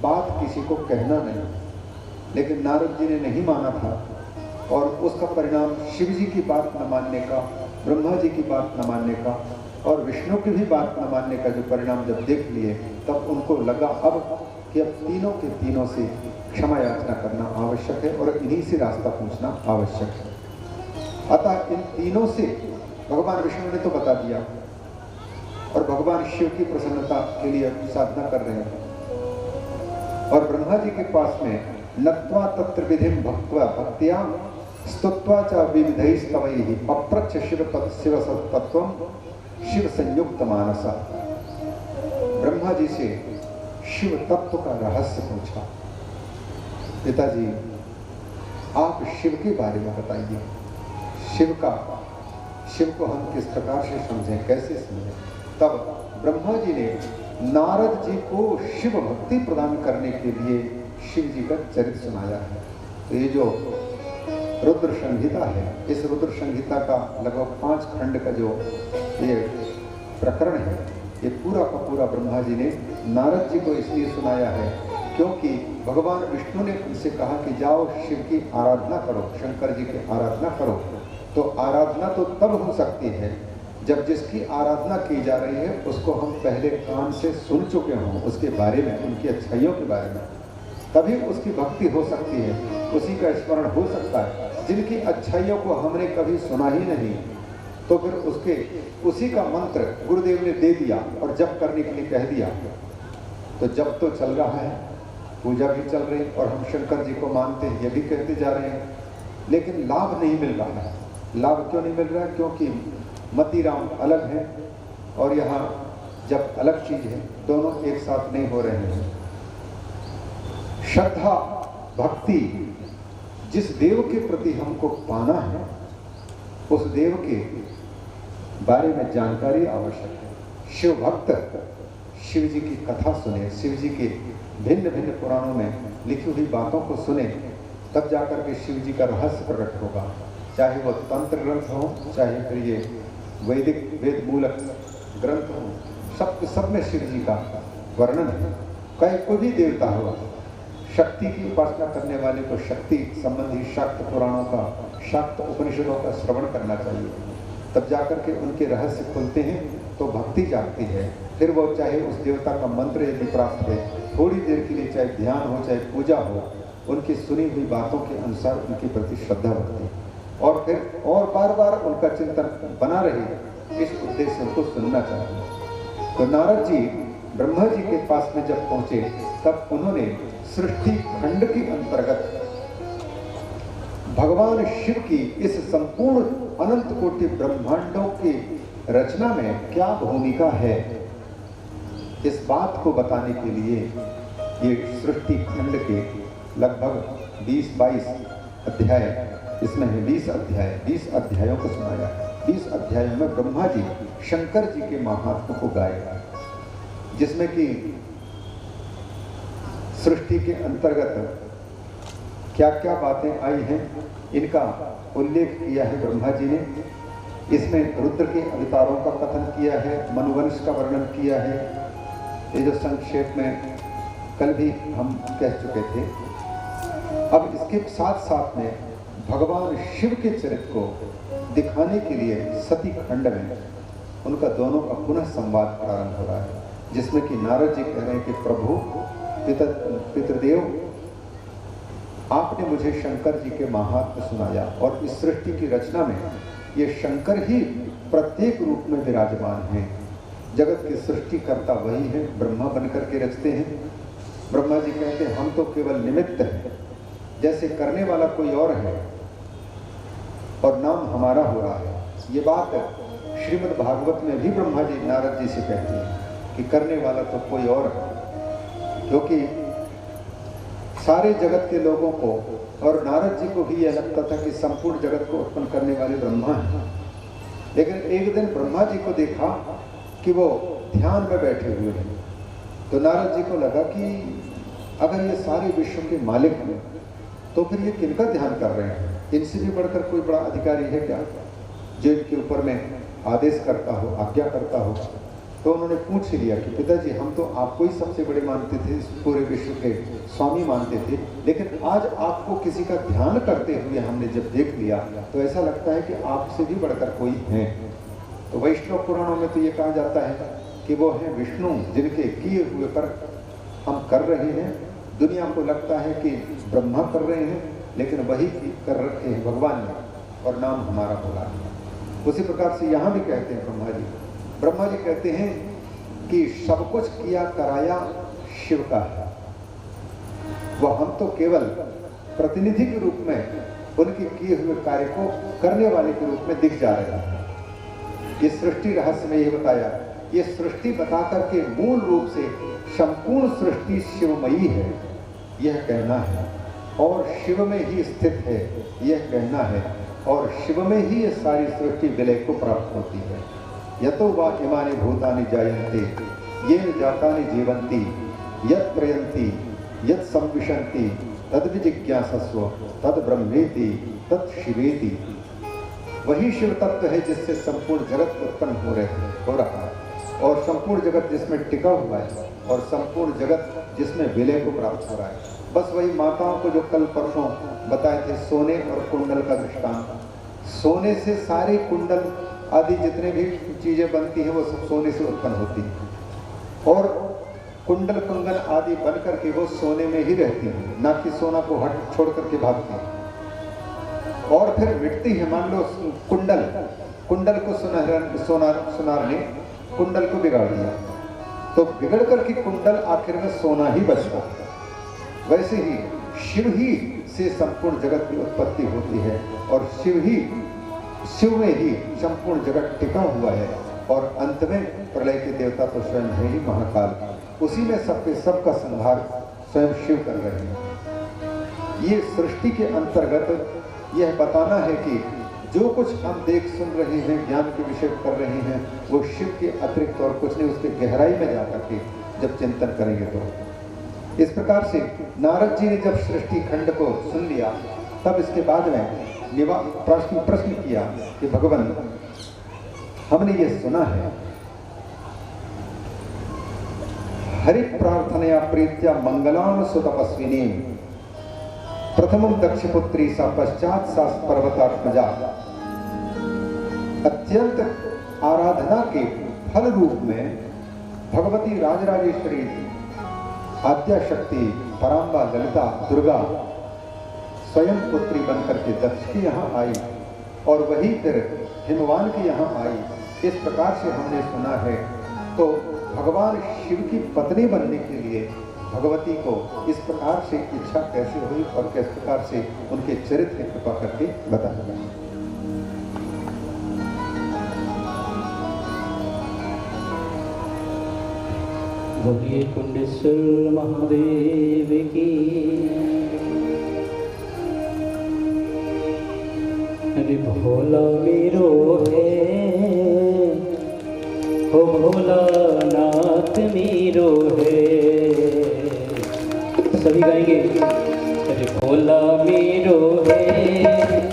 बात किसी को कहना नहीं। लेकिन नारद जी ने नहीं माना था और उसका परिणाम शिव जी की बात न मानने का, ब्रह्मा जी की बात न मानने का और विष्णु की भी बात न मानने का जो परिणाम जब देख लिए, तब उनको लगा अब कि अब तीनों के तीनों से क्षमा याचना करना आवश्यक है और इन्हीं से रास्ता पूछना आवश्यक है। अतः इन तीनों से भगवान विष्णु ने तो बता दिया और भगवान शिव की प्रसन्नता के लिए साधना कर रहे हैं और ब्रह्मा जी के पास में नत्वा तत्र विधिम भक्त्वा भक्त्या स्तुत्वा च विविधैस्तवैहि अप्रच्छ शिव तत्वम शिव संयुक्त मानसा। ब्रह्मा जी से शिव तत्व का रहस्य पूछा, पिताजी आप शिव के बारे में बताइए, शिव को हम किस प्रकार से समझें, कैसे समझें। तब ब्रह्मा जी ने नारद जी को शिव भक्ति प्रदान करने के लिए शिव जी का चरित्र सुनाया है। तो ये जो रुद्र संहिता है, इस रुद्र संहिता का लगभग 5 खंड का जो ये प्रकरण है, ये पूरा का पूरा ब्रह्मा जी ने नारद जी को इसलिए सुनाया है क्योंकि भगवान विष्णु ने उनसे कहा कि जाओ शिव की आराधना करो, शंकर जी की आराधना करो। तो आराधना तो तब हो सकती है जब जिसकी आराधना की जा रही है उसको हम पहले कान से सुन चुके हों, उसके बारे में, उनकी अच्छाइयों के बारे में, तभी उसकी भक्ति हो सकती है, उसी का स्मरण हो सकता है। जिनकी अच्छाइयों को हमने कभी सुना ही नहीं, तो फिर उसी का मंत्र गुरुदेव ने दे दिया और जप करने के लिए कह दिया, तो जप तो चल रहा है पूजा भी चल रही और हम शंकर जी को मानते हैं, ये भी कहते जा रहे हैं, लेकिन लाभ नहीं मिल रहा है। लाभ क्यों नहीं मिल रहा है? क्योंकि मतीराम अलग है और यहाँ जब अलग चीज है, दोनों एक साथ नहीं हो रहे हैं। श्रद्धा भक्ति जिस देव के प्रति हमको पाना है, उस देव के बारे में जानकारी आवश्यक है। शिव भक्त शिव जी की कथा सुने, शिव जी के भिन्न भिन्न पुराणों में लिखी हुई बातों को सुने, तब जाकर के शिव जी का रहस्य प्रकट होगा। चाहे वो तंत्र ग्रंथ हो, चाहे फिर ये वैदिक वेद मूलक ग्रंथ हो, सब में शिव जी का वर्णन है। कहीं कोई भी देवता हो, शक्ति की उपासना करने वाले को शक्ति संबंधी शाक्त पुराणों का, शाक्त उपनिषदों का श्रवण करना चाहिए, तब जाकर के उनके रहस्य खुलते हैं, तो भक्ति जागती है। फिर वो चाहे उस देवता का मंत्र यदि प्राप्त है, थोड़ी देर के लिए चाहे ध्यान हो चाहे पूजा हो, उनकी सुनी हुई बातों के अनुसार उनके प्रति श्रद्धा बढ़ती है और फिर और बार बार उनका चिंतन बना रहे, इस उद्देश्य से उनको सुनना चाहिए। तो नारद जी ब्रह्मा जी के पास में जब पहुंचे, तब उन्होंने सृष्टि खंड के अंतर्गत भगवान शिव की इस संपूर्ण अनंत कोटि ब्रह्मांडों की रचना में क्या भूमिका है, इस बात को बताने के लिए ये सृष्टि खंड के लगभग 20-22 अध्याय इसमें है। 20 अध्यायों को सुनाया। 20 अध्यायों में ब्रह्मा जी शंकर जी के महात्म्य को गाएगा, जिसमें कि सृष्टि के अंतर्गत क्या क्या बातें आई हैं, इनका उल्लेख किया है ब्रह्मा जी ने। इसमें रुद्र के अवतारों का कथन किया है, मनुवंश का वर्णन किया है। ये जो संक्षेप में कल भी हम कह चुके थे। अब इसके साथ साथ में भगवान शिव के चरित्र को दिखाने के लिए सती खंड में उनका दोनों का पुनः संवाद प्रारंभ हो रहा है, जिसमें कि नारद जी कह रहे हैं कि प्रभु पितृदेव, आपने मुझे शंकर जी के महात्म्य सुनाया और इस सृष्टि की रचना में ये शंकर ही प्रत्येक रूप में विराजमान हैं। जगत की सृष्टि करता वही है, ब्रह्मा बनकर के रचते हैं। ब्रह्मा जी कहते हैं हम तो केवल निमित्त हैं, जैसे करने वाला कोई और है और नाम हमारा हो रहा है। ये बात श्रीमद् भागवत में भी ब्रह्मा जी नारद जी से कहते हैं कि करने वाला तो कोई और है, क्योंकि सारे जगत के लोगों को और नारद जी को भी यह लगता था कि संपूर्ण जगत को उत्पन्न करने वाले ब्रह्मा हैं। लेकिन एक दिन ब्रह्मा जी को देखा कि वो ध्यान में बैठे हुए हैं, तो नारद जी को लगा कि अगर ये सारे विश्व के मालिक हैं, तो फिर ये किनका ध्यान कर रहे हैं? इनसे भी बढ़कर कोई बड़ा अधिकारी है क्या, जो इनके ऊपर में आदेश करता हो, आज्ञा करता हो? तो उन्होंने पूछ लिया कि पिताजी, हम तो आपको ही सबसे बड़े मानते थे, पूरे विश्व के स्वामी मानते थे, लेकिन आज आपको किसी का ध्यान करते हुए हमने जब देख लिया तो ऐसा लगता है कि आपसे भी बढ़कर कोई है। तो वैष्णव पुराणों में तो ये कहा जाता है कि वो है विष्णु, जिनके किए हुए पर हम कर रहे हैं। दुनिया को लगता है कि ब्रह्मा कर रहे हैं, लेकिन वही कर रखे हैं भगवान ने, और नाम हमारा बोला है। उसी प्रकार से यहाँ भी कहते हैं ब्रह्मा जी कहते हैं कि सब कुछ किया कराया शिव का है, वह हम तो केवल प्रतिनिधि के रूप में उनके किए हुए कार्य को करने वाले के रूप में दिख जा रहे हैं। ये सृष्टि रहस्य में ये बताया, ये सृष्टि बता करके मूल रूप से संपूर्ण सृष्टि शिवमयी है यह कहना है, और शिव में ही स्थित है यह कहना है, और शिव में ही ये सारी सृष्टि विलय को प्राप्त होती है। यतो वा इमानि भूतानि जायन्ते येन जातानि जीवन्ति यत् प्रयन्ति यत् संविशन्ति तद् विजिज्ञासस्व तद् ब्रह्मेति तत् शिवेति। वही शिव तत्व है जिससे संपूर्ण जगत उत्पन्न हो रहा है, और संपूर्ण जगत जिसमें टिका हुआ है, और संपूर्ण जगत जिसमें विलय को प्राप्त हो रहा है। बस वही माताओं को जो कल परसों बताए थे, सोने और कुंडल का दृष्टांत। सोने से सारे कुंडल आदि जितने भी चीजें बनती हैं वो सब सोने से उत्पन्न होती हैं, और कुंडल कंगन आदि बन करके वो सोने में ही रहती हैं, ना कि सोना को हट छोड़ करके भागती हैं और फिर मिटती है। मान लो कुंडल को सुनार ने कुंडल को बिगाड़ दिया, तो बिगड़ करके कुंडल आखिर में सोना ही बचता है। वैसे ही शिव ही से संपूर्ण जगत की उत्पत्ति होती है और शिव में ही संपूर्ण जगत टिका हुआ है। और अंत में प्रलय के देवता तो स्वयं है ही महाकाल, उसी में सबका संहार स्वयं शिव कर रहे हैं। ये सृष्टि के अंतर्गत यह बताना है कि जो कुछ हम देख सुन रहे हैं, ज्ञान के विषय कर रहे हैं, वो शिव के अतिरिक्त और कुछ नहीं, उसके गहराई में जाकर के जब चिंतन करेंगे तो इस प्रकार से नारद जी ने जब सृष्टि खंड को सुन लिया, तब इसके बाद में प्रश्न किया कि भगवान, हमने ये सुना है हरि प्रार्थनया प्रीत्या मंगलाम सुतपस्विनी प्रथमम दक्षपुत्री सा पश्चात सा पर्वतात्मजा, अत्यंत आराधना के फल रूप में भगवती राजराजेश्वरी आद्या शक्ति पराम्बा ललिता दुर्गा स्वयं पुत्री बनकर के दक्ष के यहाँ आई और वही फिर हिमवान के यहाँ आई। इस प्रकार से हमने सुना है। तो भगवान शिव की पत्नी बनने के लिए भगवती को इस प्रकार से इच्छा कैसे हुई और किस प्रकार से उनके चरित्र कृपा करके बताया। बोलिए कुंडेश्वर महादेव की। अरे भोला मेरो है, हो भोला नाथ मेरो है। सभी गाएंगे। अरे भोला मेरो है,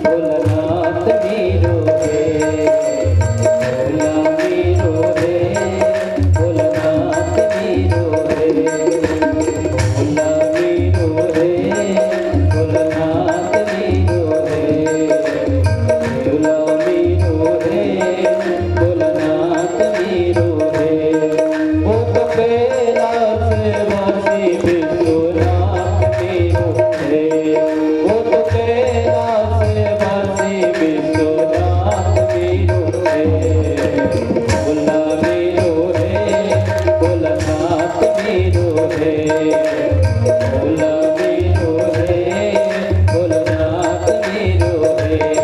भोला नाथ मेरो है, भोला मेरो है, भोला नाथ मेरो है, भोला मेरो है, भोला नाथ मेरो है, भोला मेरो है, भोला नाथ मेरो है। वो तो कैलाश वासी विश्वनाथ मेरो है, वो तो कैलाश वासी विश्वनाथ मेरो है। भोला मेरो है, भोला नाथ मेरो है, भोला मेरो है, भोला नाथ मेरो है। भोला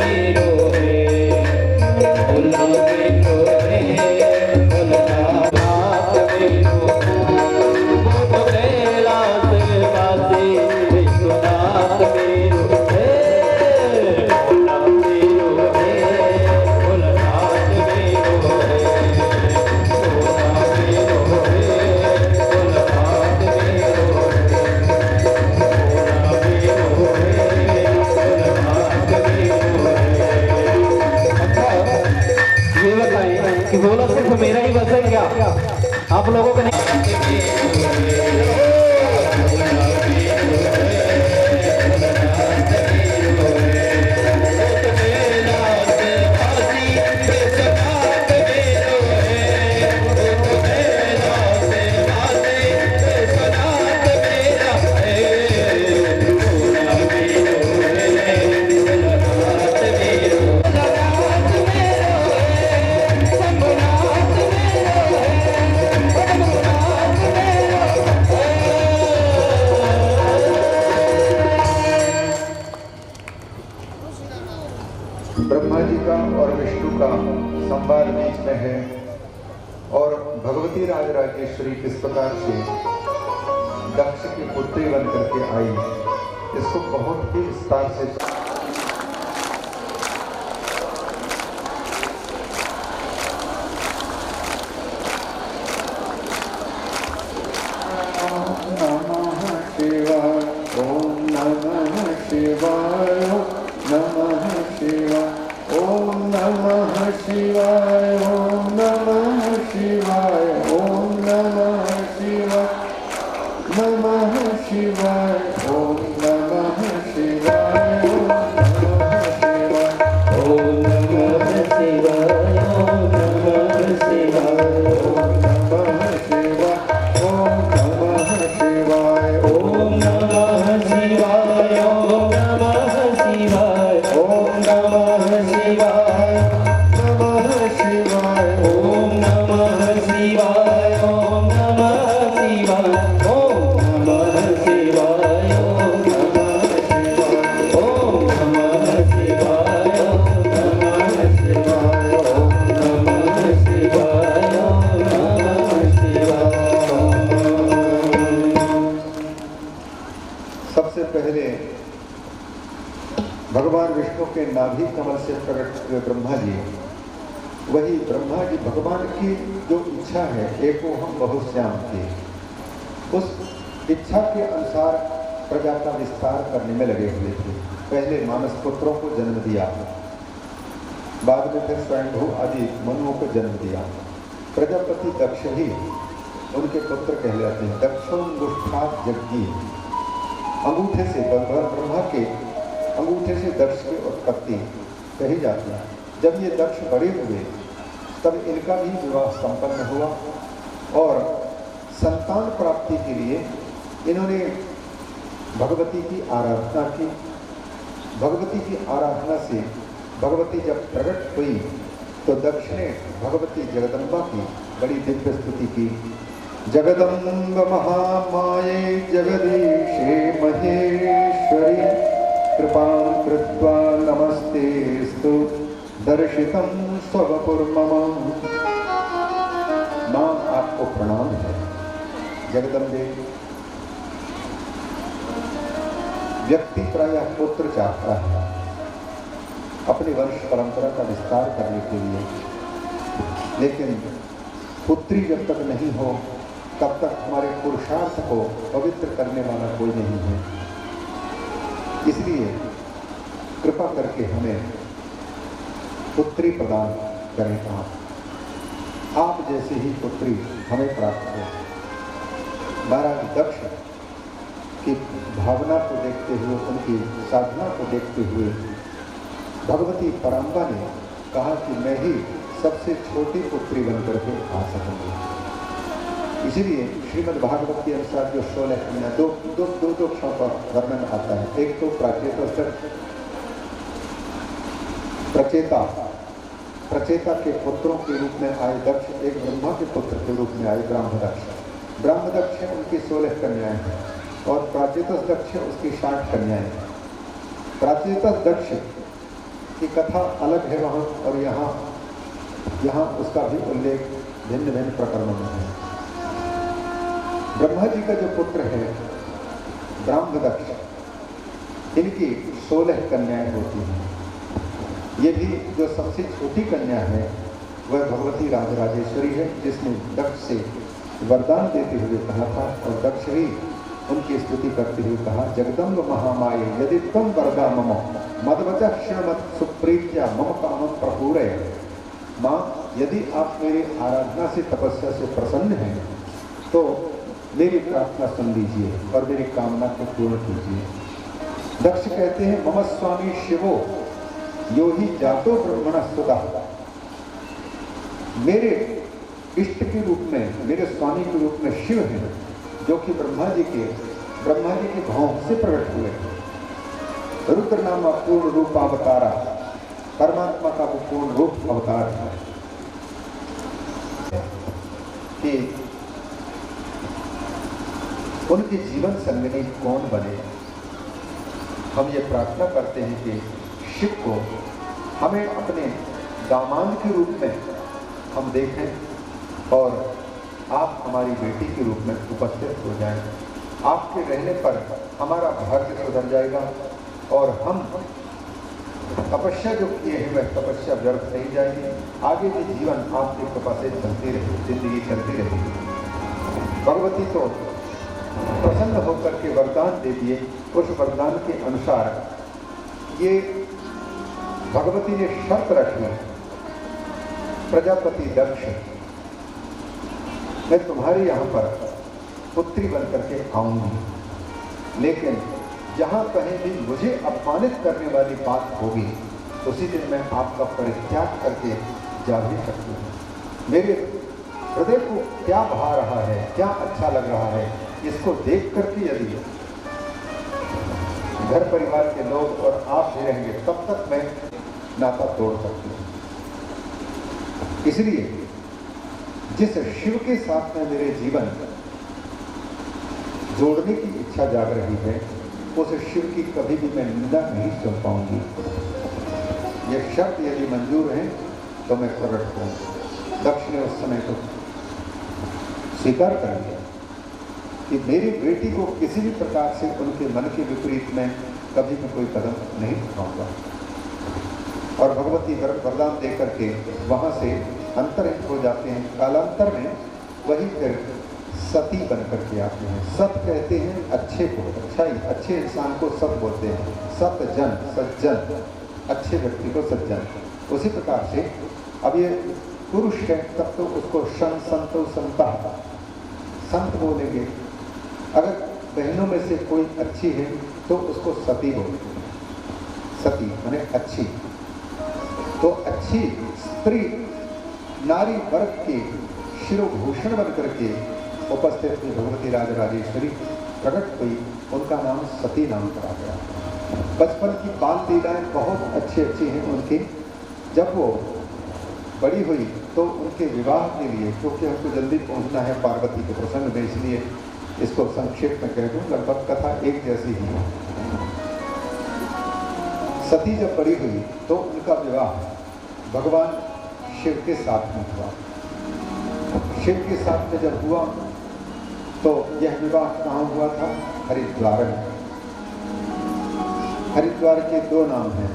मेरो है, भोला मेरो ढोलक आए कि ढोलक सिर्फ मेरा ही बस है क्या, आप लोगों का ब्रह्मा जी का और विष्णु का संवाद बीच में है और भगवती राजराजेश्वरी किस प्रकार से दक्ष की पुत्री बन करके आई, इसको बहुत ही विस्तार से भगवान विष्णु के नाभि कमल से प्रकट हुए ब्रह्मा जी, वही ब्रह्मा जी भगवान की जो इच्छा है एको हम बहुश्याम की, उस इच्छा के अनुसार प्रजा का विस्तार करने में लगे हुए थे। पहले मानस पुत्रों को जन्म दिया, बाद में फिर स्वयंभू आदि मनुओं को जन्म दिया। प्रजापति दक्ष ही उनके पुत्र कहलाते हैं। दक्षोंगुष्ठात् यज्ञी, अंगूठे से भगवान ब्रह्मा के अंगूठे से दक्ष की उत्पत्ति कही जाती है। जब ये दक्ष बड़े हुए तब इनका भी विवाह संपन्न हुआ और संतान प्राप्ति के लिए इन्होंने भगवती की आराधना की। भगवती की आराधना से भगवती जब प्रकट हुई तो दक्ष ने भगवती जगदम्बा की बड़ी दिव्य स्तुति की। जगदम्ब महामाये जगदीशे महेश्वरी कृपां कृत्वा नमस्तेस्तु दर्शितं स्ववपुर्मम। मां आपको प्रणाम है जगदम्बे। व्यक्ति प्रायः पुत्र चाहता है अपनी वंश परंपरा का विस्तार करने के लिए, लेकिन पुत्री जब तक नहीं हो तब तक हमारे पुरुषार्थ को पवित्र करने वाला कोई नहीं है। इसलिए कृपा करके हमें पुत्री प्रदान करें। आप जैसे ही पुत्री हमें प्राप्त हो। महाराज दक्ष की भावना को देखते हुए, उनकी साधना को देखते हुए भगवती पराम्बा ने कहा कि मैं ही सबसे छोटी पुत्री बनकर के आ सकूंगी। इसलिए श्रीमद् भागवत के अनुसार जो 16 कन्या दो क्षण का वर्णन आता है। एक तो प्रचेता के पुत्रों के रूप में आए दक्ष, एक ब्रह्मा के पुत्र के रूप में आए ब्राह्मदक्ष। ब्राह्मदक्ष उनकी 16 कन्याएं हैं और प्राचेतस दक्ष उसकी 60 कन्याएं हैं। प्राचेतस दक्ष की कथा अलग है वहाँ, और यहाँ उसका भी उल्लेख भिन्न भिन्न प्रकरणों में है। ब्रह्मा जी का जो पुत्र है ब्राह्मदक्ष, इनकी 16 कन्याएं होती हैं। ये भी जो सबसे छोटी कन्या है वह भगवती राजराजेश्वरी है, जिसने दक्ष से वरदान देते हुए कहा था, और दक्ष ही उनकी स्तुति करते हुए कहा, जगदम्ब महामाये यदि त्वं वरदा मम मदवचः क्षणमत् सुप्रीत्या मम कामं प्रपूरय। माँ, यदि आप मेरी आराधना से, तपस्या से प्रसन्न हैं तो मेरी प्रार्थना सुन लीजिए और मेरी कामना को पूर्ण कीजिए। दक्ष कहते हैं, मम स्वामी शिवो यो ही जातो ब्रह्मणः स्तुतः। मेरे इष्ट के रूप में, मेरे स्वामी के रूप में शिव हैं, जो कि ब्रह्मा जी के भाव से प्रकट हुए। रुद्र नाम पूर्ण रूप अवतारा, परमात्मा का वो पूर्ण रूप अवतार है कि उनके जीवन संगिनी कौन बने। हम ये प्रार्थना करते हैं कि शिव को हमें अपने दामाद के रूप में हम देखें और आप हमारी बेटी के रूप में उपस्थित हो जाएं। आपके रहने पर हमारा भाग्य सुधर जाएगा और हम तपस्या जो किए हैं वह तपस्या व्यर्थ नहीं जाएगी। आगे भी जीवन आपके कृपा से चलती रहेगी, जिंदगी चलती रहेगी। भगवती तो प्रसन्न होकर के वरदान दे दिए। उस वरदान के अनुसार ये भगवती ने शर्त रखी, प्रजापति दक्ष, मैं तुम्हारे यहाँ पर पुत्री बन करके आऊंगी, लेकिन जहाँ कहीं भी मुझे अपमानित करने वाली बात होगी उसी दिन मैं आपका परित्याग करके जा भी सकती हूँ। मेरे हृदय को क्या भा रहा है, क्या अच्छा लग रहा है, इसको देख करके यदि घर परिवार के लोग और आप भी रहेंगे तब तक मैं नाता तोड़ सकती हूँ। इसलिए जिस शिव के साथ में मेरे जीवन जोड़ने की इच्छा जाग रही है, उस शिव की कभी भी मैं निंदा नहीं सुन पाऊंगी। ये शर्त यदि मंजूर है तो मैं प्रकट हूँ। दक्ष ने उस समय को स्वीकार कर लिया कि मेरी बेटी को किसी भी प्रकार से उनके मन के विपरीत में कभी भी कोई कदम नहीं उठाऊंगा। और भगवती वरदान दे करके वहाँ से अंतरहित हो जाते हैं। कालांतर में वही फिर सती बन करके आते हैं। सत कहते हैं अच्छे को, अच्छाई, अच्छे इंसान को सत बोलते हैं। सतजन, सज्जन, अच्छे व्यक्ति को सज्जन। उसी प्रकार से अब ये पुरुष है तब तो उसको शन, संतो, संता, संत बोलेंगे। अगर बहनों में से कोई अच्छी है तो उसको सती बोलेंगे। सती माने अच्छी। तो अच्छी स्त्री नारी वर्ग के शिरोभूषण बन करके उपस्थित हुई भगवती राजराजेश्वरी प्रकट हुई। उनका नाम सती नाम करा गया। बचपन की बाल लीलाएं बहुत अच्छी हैं उनकी। जब वो बड़ी हुई तो उनके विवाह के लिए, क्योंकि हमको जल्दी पहुंचना है पार्वती के प्रसंग में, इसलिए इसको संक्षेप में कह दूं, लगभग कथा एक जैसी ही है। सती जब बड़ी हुई तो उनका विवाह भगवान शिव के साथ में हुआ। शिव के साथ में जब हुआ तो यह विवाह कहाँ हुआ था? हरिद्वार में। हरिद्वार के दो नाम हैं।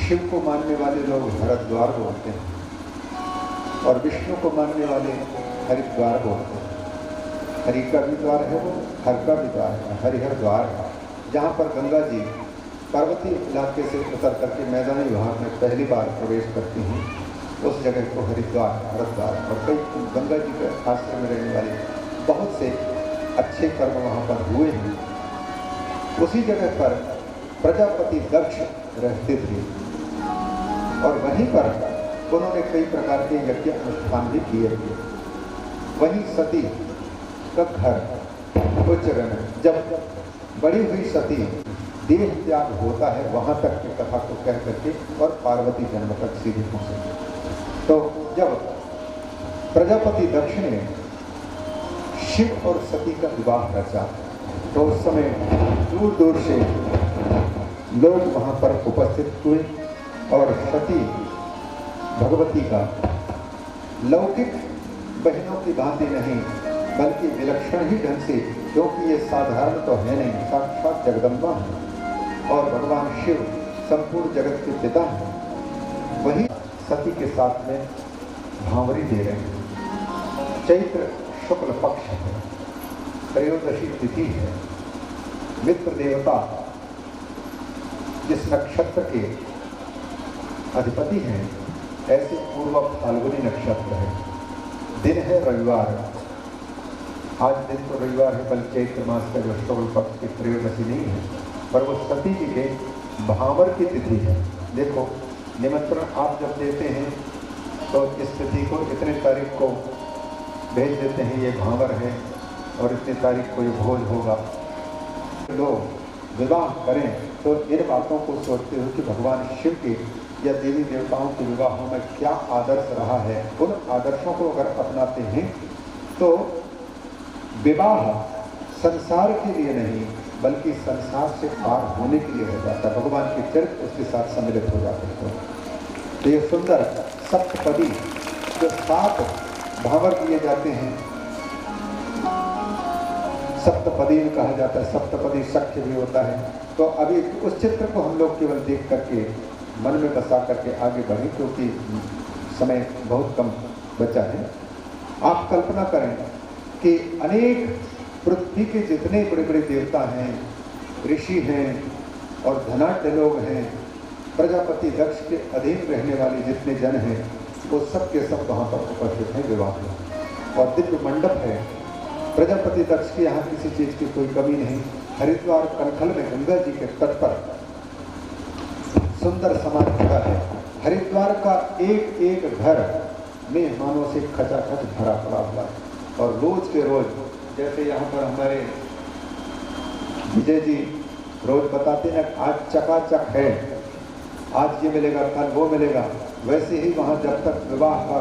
शिव को मानने वाले लोग हरिद्वार बोलते हैं और विष्णु को मानने वाले हरिद्वार बोलते हैं। हरि का भी द्वार है, वो हर का भी द्वार है, हरिहर द्वार है। जहाँ पर गंगा जी पार्वती इलाके से उतर करके मैदानी भाग में पहली बार प्रवेश करती हैं, उस जगह को हरिद्वार, हरिद्वार। और कई गंगा जी के आश्रम में रहने वाले बहुत से अच्छे कर्म वहाँ पर हुए हैं। उसी जगह पर प्रजापति दक्ष रहते थे और वहीं पर उन्होंने कई प्रकार के यज्ञ अनुष्ठान भी किए थे। वहीं सती का घर उस जगह में जब बड़ी हुई सती देह त्याग होता है, वहां तक की कथा को कह करके और पार्वती जन्म तक सीधे पहुंचे। तो जब प्रजापति दक्ष ने शिव और सती का विवाह रचा तो उस समय दूर दूर से लोग वहां पर उपस्थित हुए और सती भगवती का लौकिक बहनों की भांति नहीं बल्कि विलक्षण ही ढंग से, क्योंकि ये साधारण तो है नहीं, साक्षात जगदम्बा है और भगवान शिव संपूर्ण जगत के पिता हैं, वही सती के साथ में भांवरी दे रहे हैं। चैत्र शुक्ल पक्ष है, त्रयोदशी तिथि है। मित्र देवता जिस नक्षत्र के अधिपति हैं ऐसे पूर्व फाल्गुनी नक्षत्र है, दिन है रविवार। आज दिन तो रविवार है, बल्कि चैत्र मास का जो शुक्ल पक्ष की त्रयोदशी नहीं है, पर वो सती जी के भावर की तिथि है। देखो, निमंत्रण आप जब देते हैं तो इस तिथि को इतने तारीख को भेज देते हैं, ये भावर है और इतनी तारीख को ये भोज होगा। लोग विवाह करें तो इन बातों को सोचते हो कि भगवान शिव के या देवी देवताओं के विवाहों में क्या आदर्श रहा है, उन आदर्शों को अगर अपनाते हैं तो विवाह संसार के लिए नहीं बल्कि संसार से पार होने के लिए हो जाता है। भगवान के चरित्र उसके साथ सम्मिलित हो जाते हैं। तो ये सुंदर सप्तपदी जो 7 भावर दिए जाते हैं, सप्तपदी कहा जाता है, सप्तपदी सख्य भी होता है। तो अभी उस चित्र को हम लोग केवल देख करके मन में बसा करके आगे बढ़े, क्योंकि समय बहुत कम बचा है। आप कल्पना करें कि अनेक पृथ्वी के जितने बड़े बड़े देवता हैं, ऋषि हैं और धनाढ्य लोग हैं, प्रजापति दक्ष के अधीन रहने वाले जितने जन हैं, वो सब के सब वहाँ पर उपस्थित हैं विवाह में। और दिव्य मंडप है, प्रजापति दक्ष के यहाँ किसी चीज़ की कोई कमी नहीं। हरिद्वार कनखल में गंगा जी के तट पर सुंदर समाज जगह है। हरिद्वार का एक एक घर मेहमानों से खचाखच भरा पड़ा हुआ है। और रोज के रोज, जैसे यहाँ पर हमारे विजय जी रोज बताते हैं आज चकाचक है, आज ये मिलेगा कल वो मिलेगा, वैसे ही वहाँ जब तक विवाह का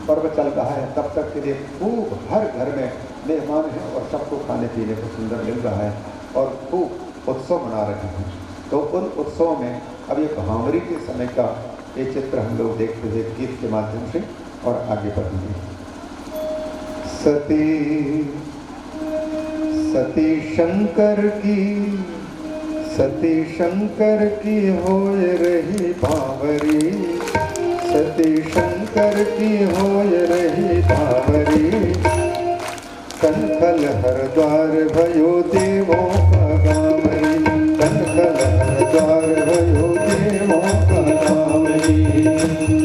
पर्व चल रहा है तब तक के लिए खूब हर घर में मेहमान हैं और सबको खाने पीने को सुंदर मिल रहा है और खूब उत्सव मना रहे हैं। तो उन उत्सवों में अब ये भांवरी के समय का ये चित्र हम लोग देखते हुए गीत के माध्यम से और आगे बढ़ेंगे। सती सती शंकर की होय रही भांवरी, सती शंकर की होय रही भांवरी, कनखल हरद्वार भयो देवों का गावरी, कनखल हरद्वार भयो देवों का गावरी।